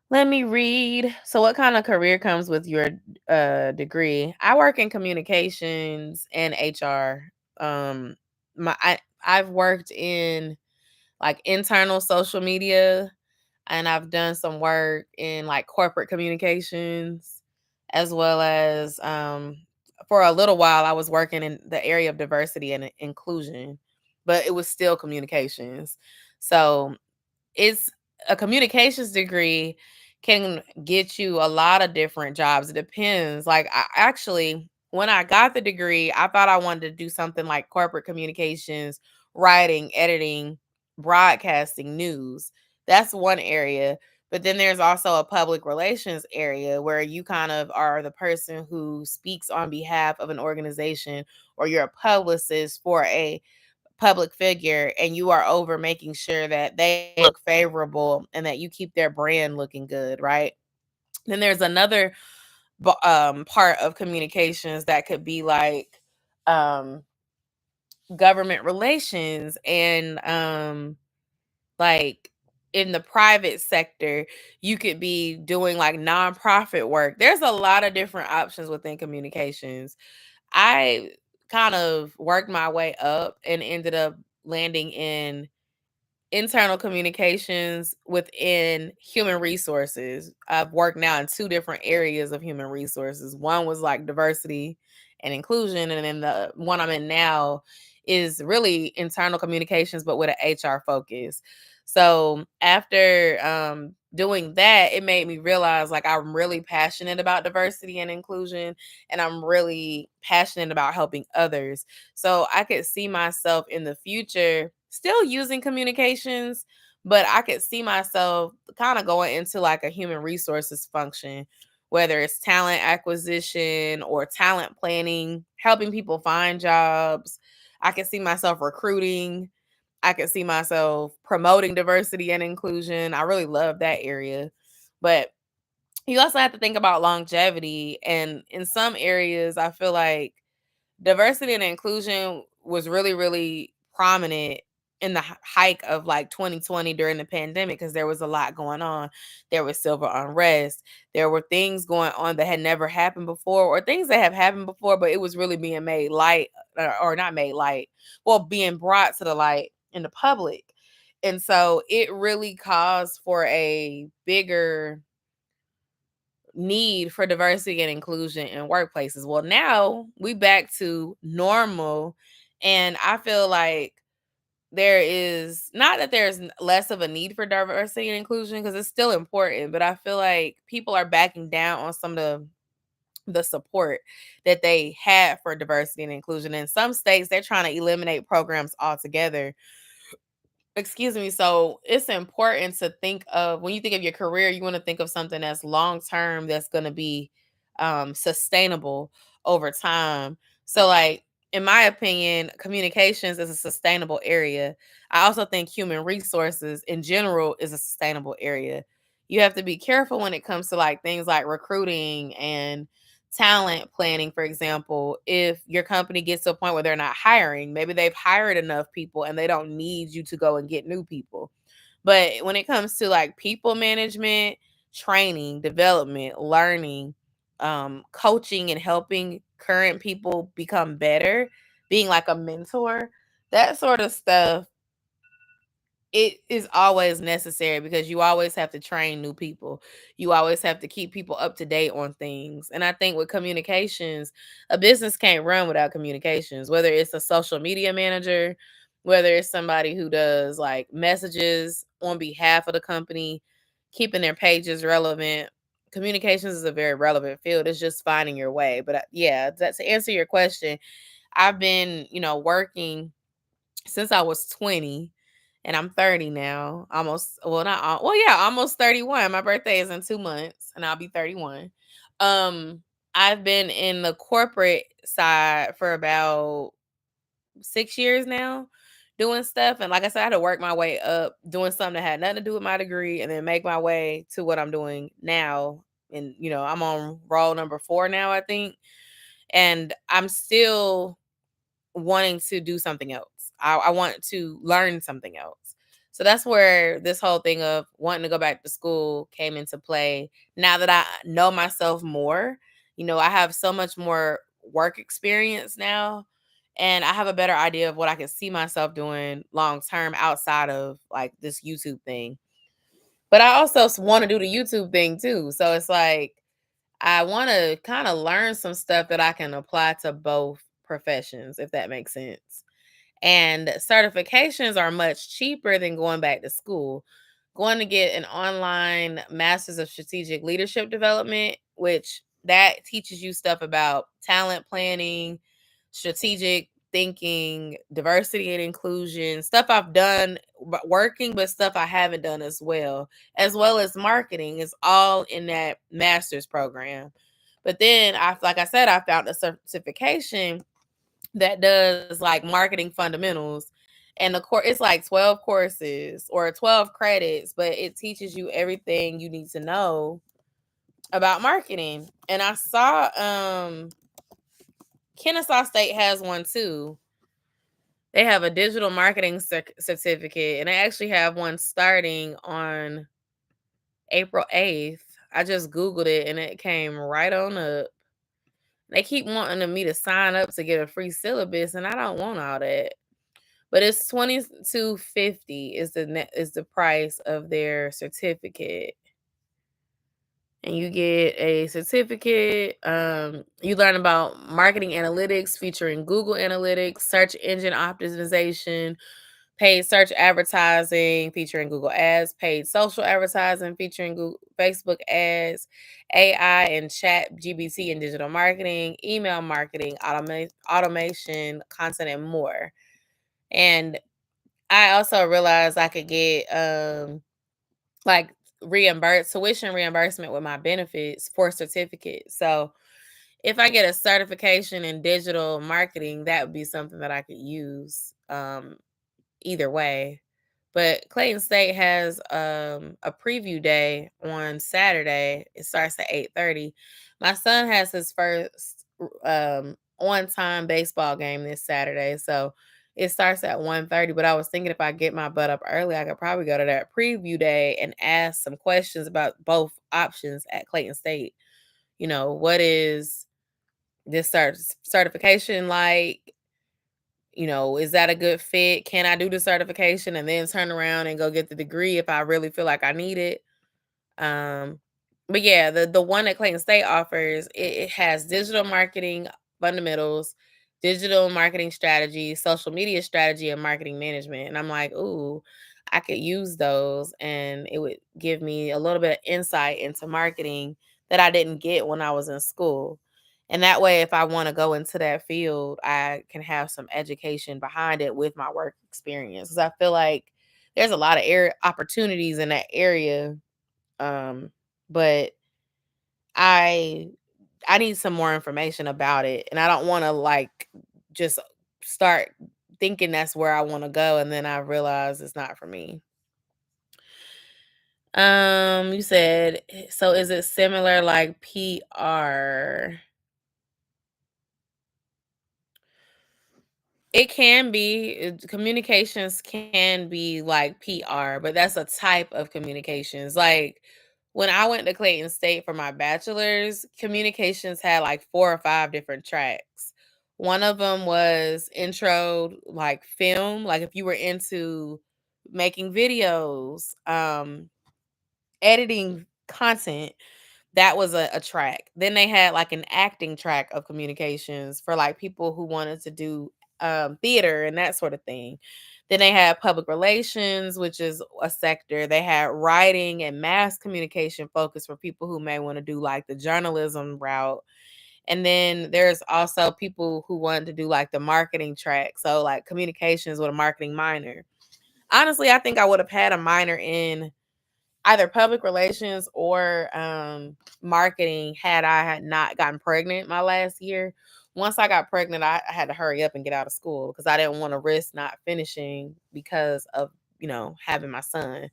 Let me read. So what kind of career comes with your degree? I work in communications and HR. Um I've worked in like internal social media, and I've done some work in like corporate communications as well as for a little while I was working in the area of diversity and inclusion, but it was still communications. So it's a communications degree can get you a lot of different jobs. It depends. Like I actually, when I got the degree, I thought I wanted to do something like corporate communications, writing, editing, broadcasting, news. That's one area. But then there's also a public relations area where you kind of are the person who speaks on behalf of an organization, or you're a publicist for a public figure, and you are over making sure that they look favorable and that you keep their brand looking good, right? Then there's another part of communications that could be like um, government relations and like in the private sector, you could be doing like nonprofit work. There's a lot of different options within communications. I kind of worked my way up and ended up landing in internal communications within human resources. I've worked now in 2 different areas of human resources. One was like diversity and inclusion, and then the one I'm in now is really internal communications, but with an HR focus. So after doing that, it made me realize like I'm really passionate about diversity and inclusion, and I'm really passionate about helping others. So I could see myself in the future still using communications, but I could see myself kind of going into like a human resources function, whether it's talent acquisition or talent planning, helping people find jobs. I can see myself recruiting. I can see myself promoting diversity and inclusion. I really love that area. But you also have to think about longevity. And in some areas, I feel like diversity and inclusion was really, really prominent in the hike of like 2020 during the pandemic because there was a lot going on. There was civil unrest. There were things going on that had never happened before, or things that have happened before, but it was really being made light, or not made light, well, being brought to the light in the public. And so it really caused for a bigger need for diversity and inclusion in workplaces. Well, now we back to normal, and I feel like there is not that there's less of a need for diversity and inclusion because it's still important, but I feel like people are backing down on some of the support that they had for diversity and inclusion. In some states, they're trying to eliminate programs altogether. Excuse me. So it's important to think of, when you think of your career, you want to think of something that's long term, that's going to be sustainable over time. So, like, in my opinion, communications is a sustainable area. I also think human resources in general is a sustainable area. You have to be careful when it comes to like things like recruiting and talent planning. For example, if your company gets to a point where they're not hiring, maybe they've hired enough people and they don't need you to go and get new people. But when it comes to like people management, training, development, learning, coaching, and helping current people become better, being like a mentor, that sort of stuff, it is always necessary because you always have to train new people. You always have to keep people up to date on things. And I think with communications, a business can't run without communications, whether it's a social media manager, whether it's somebody who does like messages on behalf of the company, keeping their pages relevant. Communications is a very relevant field. It's just finding your way. But yeah, that's to answer your question. I've been, working since I was 20, and I'm 30 now. Almost, well, not well, yeah, almost 31. My birthday is in 2 months and I'll be 31. I've been in the corporate side for about 6 years now doing stuff, and like I said, I had to work my way up doing something that had nothing to do with my degree and then make my way to what I'm doing now. And I'm on role number 4 now, I think. And I'm still wanting to do something else. I want to learn something else. So that's where this whole thing of wanting to go back to school came into play. Now that I know myself more, I have so much more work experience now, and I have a better idea of what I can see myself doing long term outside of like this YouTube thing. But I also want to do the YouTube thing too. So it's like I want to kind of learn some stuff that I can apply to both professions, if that makes sense. And certifications are much cheaper than going back to school. Going to get an online Masters of Strategic Leadership Development, which that teaches you stuff about talent planning, strategic thinking, diversity and inclusion, stuff I've done working, but stuff I haven't done as well as marketing is all in that master's program. But then like I said, I found a certification that does like marketing fundamentals, and it's like 12 courses or 12 credits, but it teaches you everything you need to know about marketing. And I saw Kennesaw State has one too. They have a digital marketing certificate, and they actually have one starting on April 8th. I just Googled it and it came right on up. They keep wanting me to sign up to get a free syllabus, and I don't want all that. But it's $22.50 is the price of their certificate. And you get a certificate. You learn about marketing analytics featuring Google Analytics, search engine optimization, paid search advertising featuring Google Ads, paid social advertising featuring Google, Facebook ads, AI and chat GBT and digital marketing, email marketing, automation, content, and more. And I also realized I could get like tuition reimbursement with my benefits for certificates. So if I get a certification in digital marketing, that would be something that I could use either way. But Clayton State has a preview day on Saturday. It starts at 8:30. My son has his first on-time baseball game this Saturday. So it starts at 1:30. But I was thinking if I get my butt up early, I could probably go to that preview day and ask some questions about both options at Clayton State. You know, what is this certification like? You know, is that a good fit? Can I do the certification and then turn around and go get the degree if I really feel like I need it? Um, but yeah, the one that Clayton State offers, it has digital marketing fundamentals, digital marketing strategy, social media strategy, and marketing management. And I'm like, ooh, I could use those, and it would give me a little bit of insight into marketing that I didn't get when I was in school. And that way, if I want to go into that field, I can have some education behind it with my work experience. Because I feel like there's a lot of opportunities in that area, but I I need some more information about it, and I don't want to like just start thinking that's where I want to go and then I realize it's not for me. You said, so is it similar like PR? It can be. Communications can be like PR, but that's a type of communications. Like when I went to Clayton State for my bachelor's, communications had like 4 or 5 different tracks. One of them was intro, like film, like if you were into making videos, editing content, that was a track. Then they had like an acting track of communications for like people who wanted to do theater and that sort of thing. Then they had public relations, which is a sector. They had writing and mass communication focus for people who may want to do like the journalism route. And then there's also people who wanted to do like the marketing track. So like communications with a marketing minor. Honestly, I think I would have had a minor in either public relations or marketing had I had not gotten pregnant my last year. Once I got pregnant, I had to hurry up and get out of school because I didn't want to risk not finishing because of, having my son.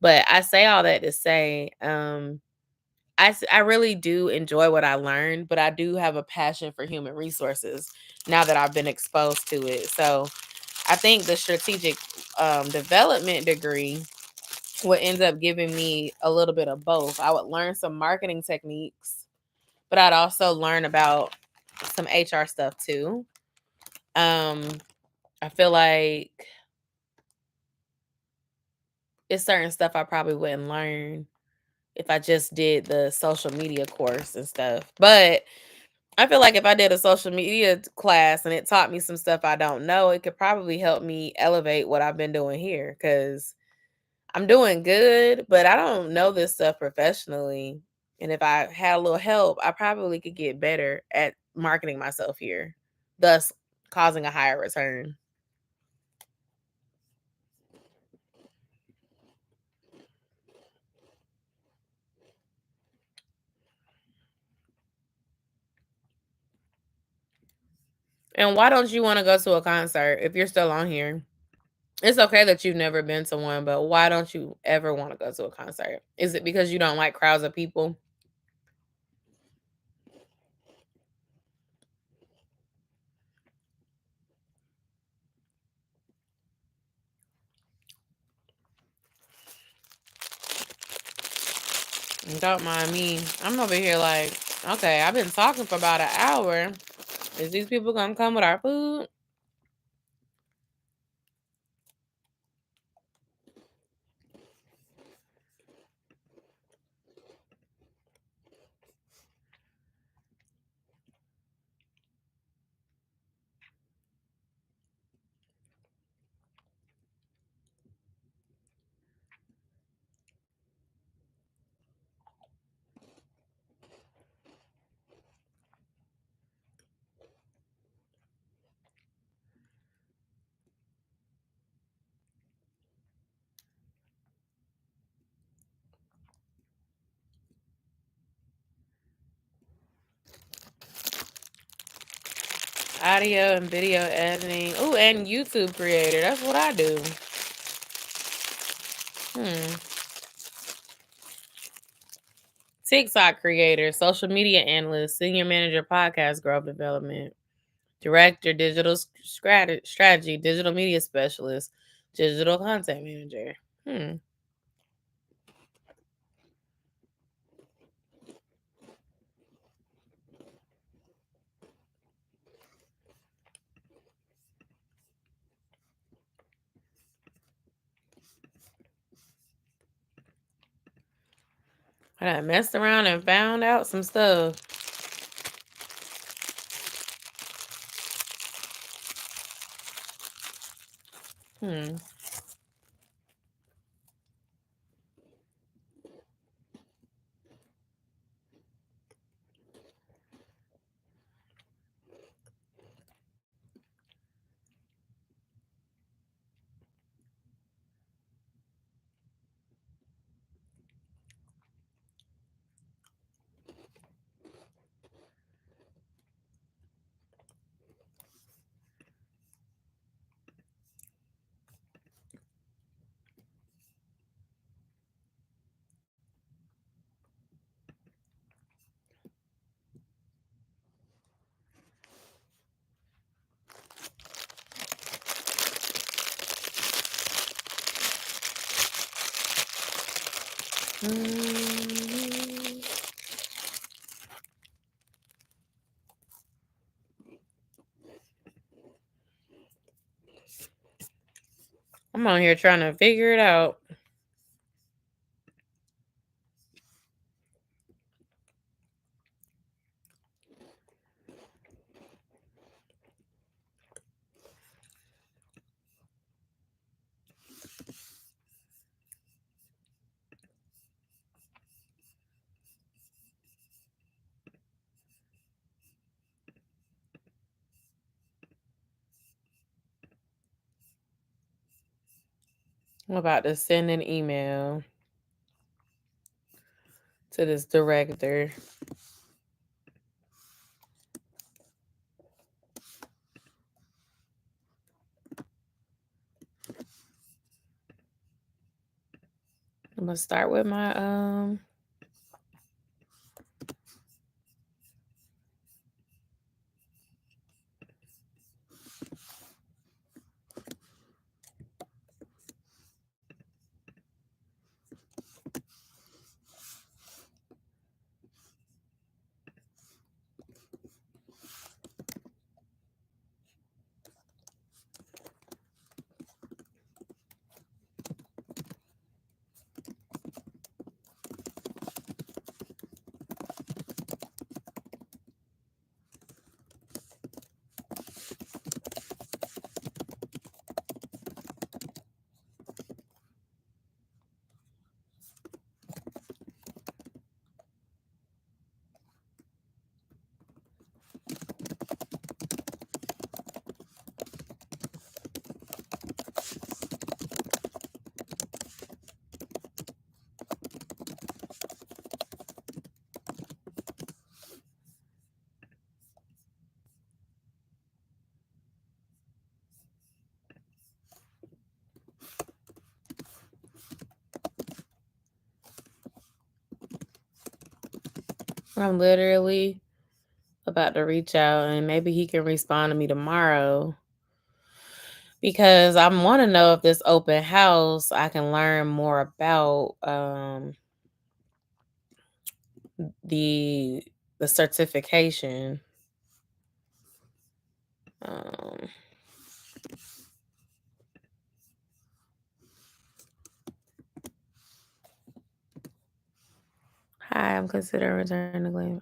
But I say all that to say, I really do enjoy what I learned, but I do have a passion for human resources now that I've been exposed to it. So I think the strategic development degree would end up giving me a little bit of both. I would learn some marketing techniques, but I'd also learn about some HR stuff too. Um, I feel like it's certain stuff I probably wouldn't learn if I just did the social media course and stuff. But I feel like if I did a social media class and it taught me some stuff I don't know, it could probably help me elevate what I've been doing here because I'm doing good, but I don't know this stuff professionally. And if I had a little help, I probably could get better at marketing myself here, thus causing a higher return. And why don't you want to go to a concert if you're still on here? It's okay that you've never been to one, but why don't you ever want to go to a concert? Is it because you don't like crowds of people? Don't mind me. I'm over here like, okay, I've been talking for about an hour. Is these people gonna come with our food? Audio and video editing. Ooh, and YouTube creator. That's what I do. TikTok creator, social media analyst, senior manager, podcast growth development, director, digital strategy, digital media specialist, digital content manager. I messed around and found out some stuff. I'm on here trying to figure it out. I'm about to send an email to this director. I'm gonna start with my I'm literally about to reach out and maybe he can respond to me tomorrow. Because I want to know if this open house I can learn more about the certification. Hi, I'm considering returning to Glen.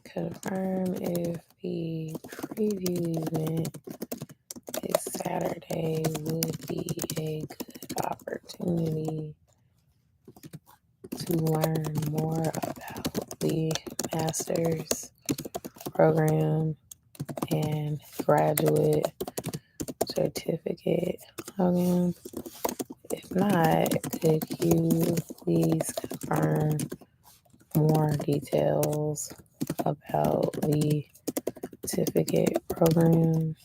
Confirm if the preview event this Saturday would be a good opportunity to learn more about the graduate certificate login? If not, could you please confirm more details about the certificate program?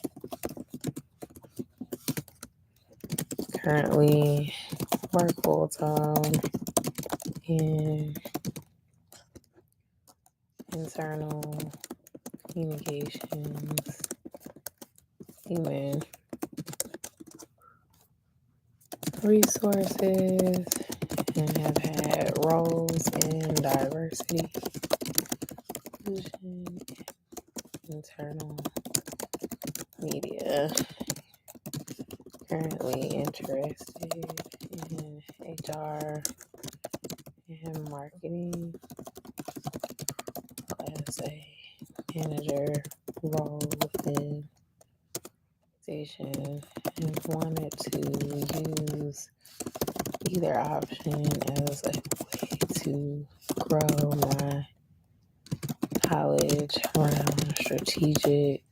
Currently work full time in internal communications, human resources, and have had roles in diversity, inclusion, internal media. Currently interested in HR and marketing as a manager role within station and wanted to use either option as a way to grow my knowledge around strategic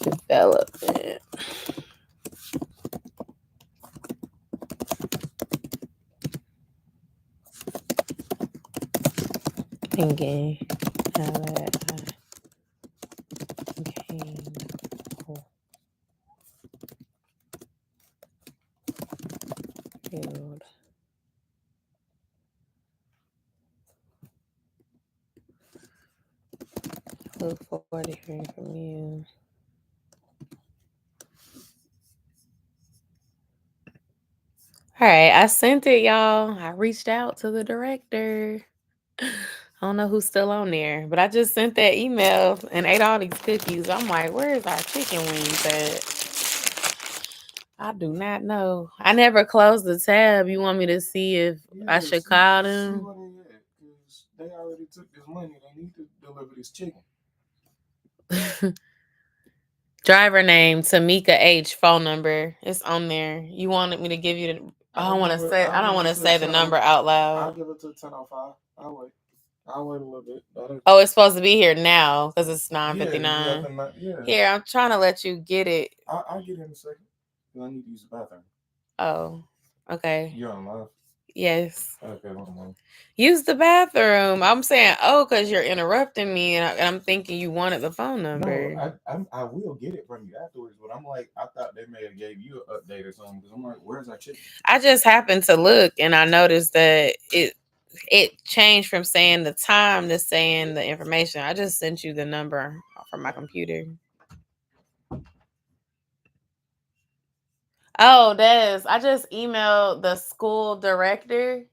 development. Thinking now that I gained field. Look forward to hearing from you. All right, I sent it, y'all. I reached out to the director. I don't know who's still on there, but I just sent that email and ate all these cookies. I'm like, where is our chicken wings at? I do not know. I never closed the tab. You want me to see if I should call them? See what they at, because they already took this money. They need to deliver this chicken. Driver name Tamika H. Phone number. It's on there. You wanted me to give you the. I don't want to say. I don't want to say the number out loud. I'll give it to 10:05. I'll wait. I'll wait a little bit. Oh, it's supposed to be here now because it's 9:59. Yeah. Here, I'm trying to let you get it. I'll get it in a second. I need to use the bathroom. Oh, okay. You're on live? Yes. Okay, hold on. Use the bathroom. I'm saying, because you're interrupting me, and I'm thinking you wanted the phone number. No, I will get it from you afterwards, but I'm like, I thought they may have gave you an update or something, because I'm like, where's our chicken? I just happened to look, and I noticed that it changed from saying the time to saying the information. I just sent you the number from my computer. Oh, Des, I just emailed the school director,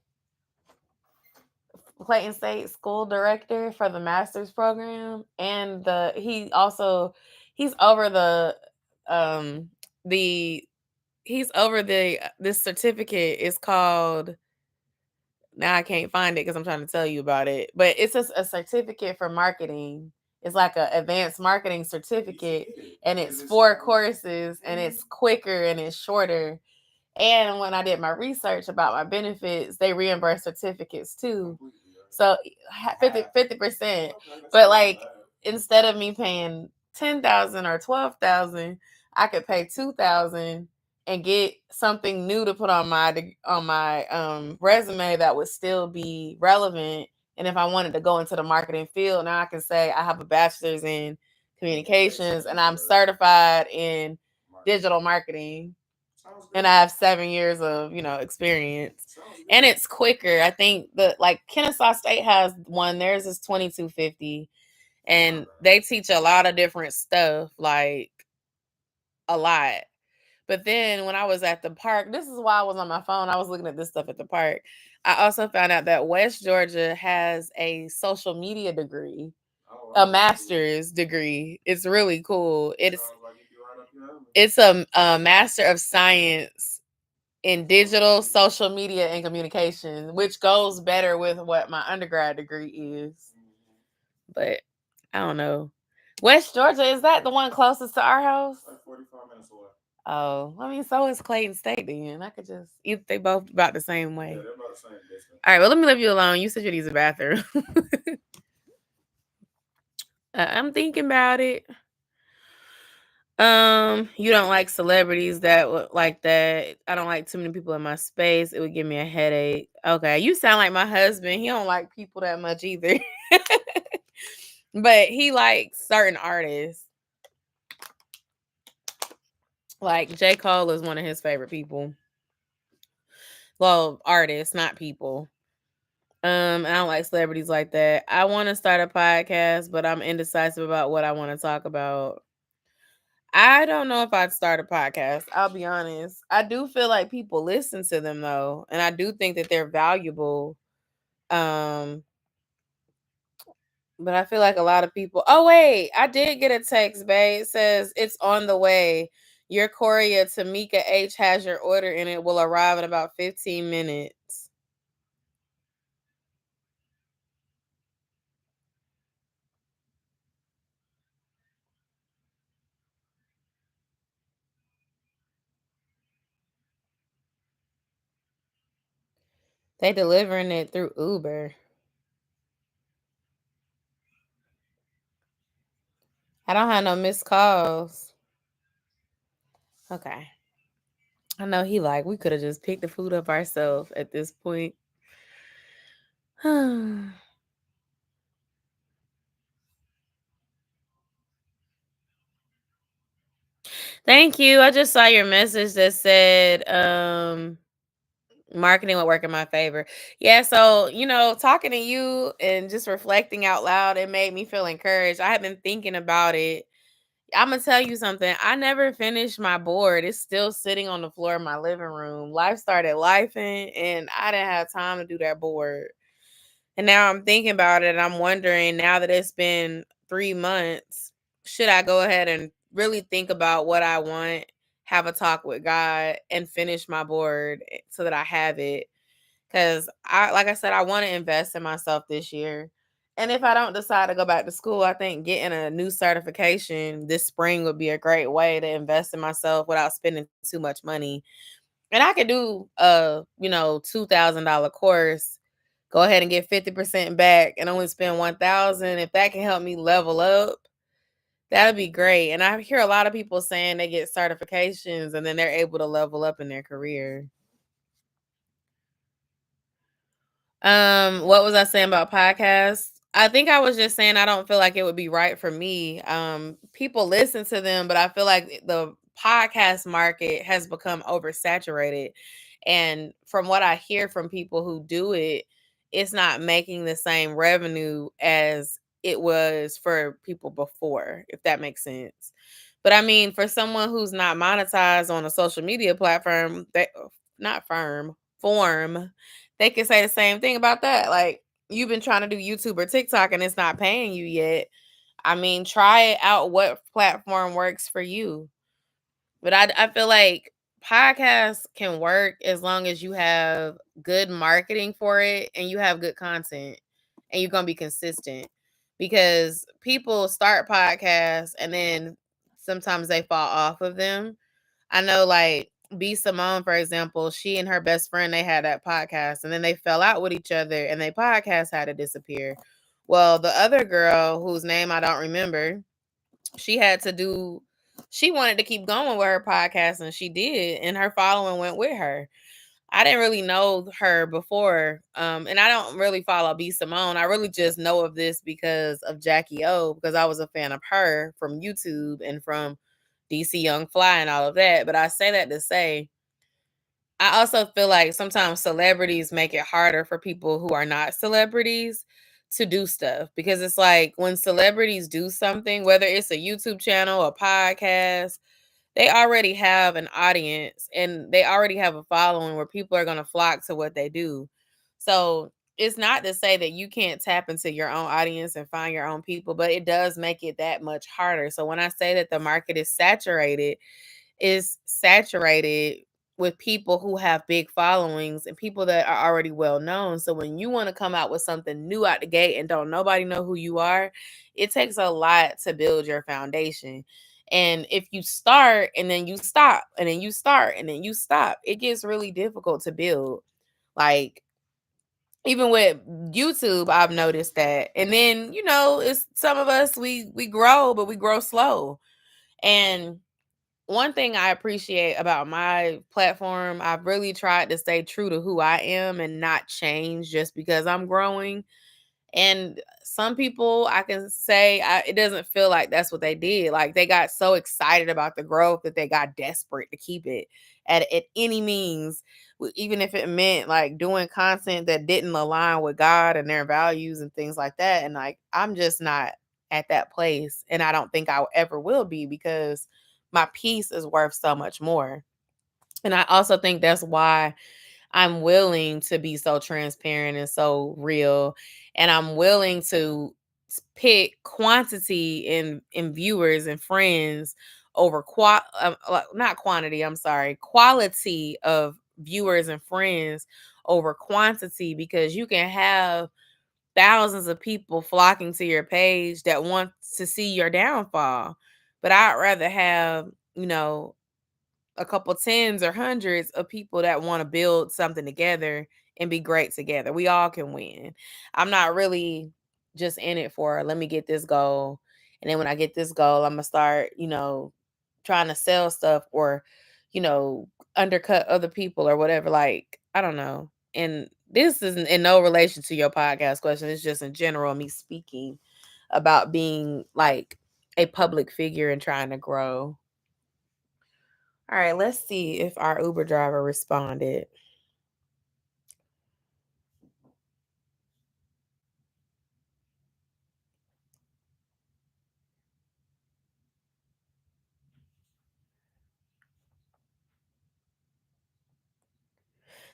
Clayton State school director for the master's program, and he's over this certificate is called. Now I can't find it because I'm trying to tell you about it, but it's a certificate for marketing. It's like an advanced marketing certificate, and it's 4 courses, and it's quicker and it's shorter. And when I did my research about my benefits, they reimburse certificates too. So 50%. But like, instead of me paying $10,000 or $12,000, I could pay $2,000 and get something new to put on my resume that would still be relevant. And if I wanted to go into the marketing field, now I can say I have a bachelor's in communications and I'm certified in digital marketing. And I have 7 years of, experience. And it's quicker. I think Kennesaw State has one. Theirs is $2,250. And they teach a lot of different stuff, like a lot. But then when I was at the park, this is why I was on my phone. I was looking at this stuff at the park. I also found out that West Georgia has a social media degree, a master's degree. It's really cool. It's a master of science in digital, social media, and communication, which goes better with what my undergrad degree is. But I don't know. West Georgia, is that the one closest to our house? Like 45 minutes away. Oh, I mean, so is Clayton State then. I could just, they both about the same way. Yeah, they're about the same distance. All right, well, let me leave you alone. You said you'd use the bathroom. I'm thinking about it. You don't like celebrities that like that. I don't like too many people in my space. It would give me a headache. Okay, you sound like my husband. He don't like people that much either. But he likes certain artists. Like J. Cole is one of his favorite people. Well, artists, not people. I don't like celebrities like that. I want to start a podcast, but I'm indecisive about what I want to talk about. I don't know if I'd start a podcast. I'll be honest. I do feel like people listen to them though, and I do think that they're valuable. Um, but I feel like a lot of people. Oh wait, I did get a text, babe. It says it's on the way. Your courier Tamika H has your order and it will arrive in about 15 minutes. They delivering it through Uber. I don't have no missed calls. Okay. I know he like we could have just picked the food up ourselves at this point. Thank you. I just saw your message that said marketing would work in my favor. Yeah, so talking to you and just reflecting out loud, it made me feel encouraged. I have been thinking about it. I'm gonna tell you something. I never finished my board. It's still sitting on the floor of my living room. Life started lifing, and I didn't have time to do that board. And now I'm thinking about it, and I'm wondering now that it's been 3 months, should I go ahead and really think about what I want, have a talk with God, and finish my board so that I have it? Because like I said, I want to invest in myself this year. And if I don't decide to go back to school, I think getting a new certification this spring would be a great way to invest in myself without spending too much money. And I could do a, $2,000 course, go ahead and get 50% back and only spend 1,000. If that can help me level up, that'd be great. And I hear a lot of people saying they get certifications and then they're able to level up in their career. What was I saying about podcasts? I think I was just saying I don't feel like it would be right for me. People listen to them, but I feel like the podcast market has become oversaturated. And from what I hear from people who do it, it's not making the same revenue as it was for people before, if that makes sense. But I mean, for someone who's not monetized on a social media platform, they not firm form, they can say the same thing about that. Like, you've been trying to do YouTube or TikTok and it's not paying you yet. I mean, try it out what platform works for you. But I feel like podcasts can work as long as you have good marketing for it and you have good content and you're going to be consistent, because people start podcasts and then sometimes they fall off of them. I know, like B Simone, for example, she and her best friend, they had that podcast and then they fell out with each other and their podcast had to disappear. Well, the other girl whose name I don't remember, she had to do, she wanted to keep going with her podcast and she did, and her following went with her. I didn't really know her before, and I don't really follow B Simone. I really just know of this because of Jackie O, because I was a fan of her from YouTube and from DC Young Fly and all of that. But I say that to say, I also feel like sometimes celebrities make it harder for people who are not celebrities to do stuff, because it's like when celebrities do something, whether it's a YouTube channel, a podcast, they already have an audience and they already have a following where people are going to flock to what they do. So it's not to say that you can't tap into your own audience and find your own people, but it does make it that much harder. So when I say that the market is saturated with people who have big followings and people that are already well known. So when you want to come out with something new out the gate and don't nobody know who you are, it takes a lot to build your foundation. And if you start and then you stop and then you start and then you stop, it gets really difficult to build. Like, even with YouTube, I've noticed that. And then, it's some of us, we grow, but we grow slow. And one thing I appreciate about my platform, I've really tried to stay true to who I am and not change just because I'm growing. And some people, I can say, it doesn't feel like that's what they did. Like, they got so excited about the growth that they got desperate to keep it at any means, even if it meant like doing content that didn't align with God and their values and things like that. And like, I'm just not at that place. And I don't think I ever will be, because my peace is worth so much more. And I also think that's why I'm willing to be so transparent and so real. And I'm willing to pick quantity in viewers and friends over not quantity, I'm sorry, quality of viewers and friends over quantity, because you can have thousands of people flocking to your page that want to see your downfall. But I'd rather have, a couple tens or hundreds of people that want to build something together and be great together. We all can win. I'm not really just in it for, let me get this goal. And then when I get this goal, I'm going to start, trying to sell stuff or, you know, undercut other people or whatever. Like, I don't know. And this is in no relation to your podcast question. It's just in general me speaking about being like a public figure and trying to grow. All right, let's see if our Uber driver responded.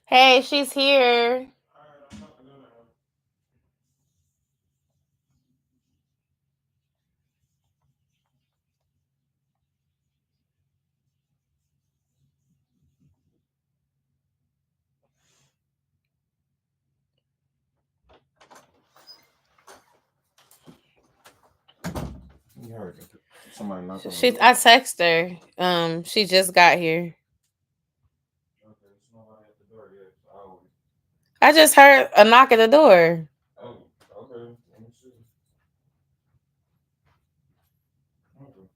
Hey, she's here. You heard it. Somebody knocked on the She, door. I text her. She just got here. Okay, there's nobody at the door yet. So I just heard a knock at the door. oh, okay. Let me see. Okay.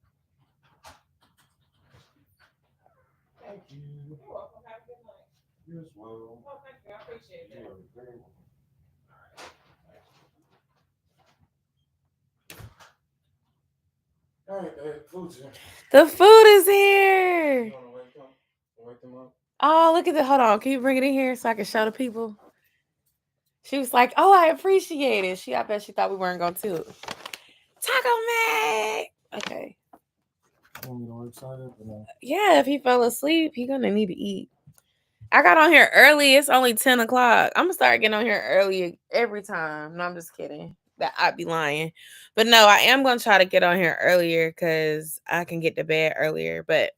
Thank you. You're welcome. Have a good night. You as well. Oh, thank you. I appreciate that. You are very welcome. All right, food's here. The food is here. You want to wake them? Wake them up? Oh, look at the. Hold on. Can you bring it in here so I can show the people? She was like, "Oh, I appreciate it." I bet she thought we weren't going to. Taco Mag. Okay. You want me to work side up or no? Yeah, if he fell asleep, he gonna need to eat. I got on here early. It's only 10 o'clock. I'm gonna start getting on here early every time. No, I'm just kidding. That I'd be lying. But no, I am gonna try to get on here earlier because I can get to bed earlier. But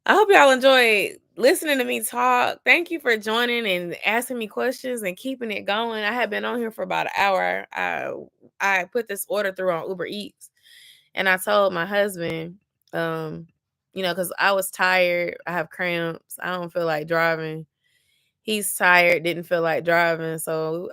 I hope y'all enjoyed listening to me talk. Thank you for joining and asking me questions and keeping it going. I had been on here for about an hour. I put this order through on Uber Eats, and I told my husband, because I was tired. I have cramps. I don't feel like driving. He's tired, didn't feel like driving. So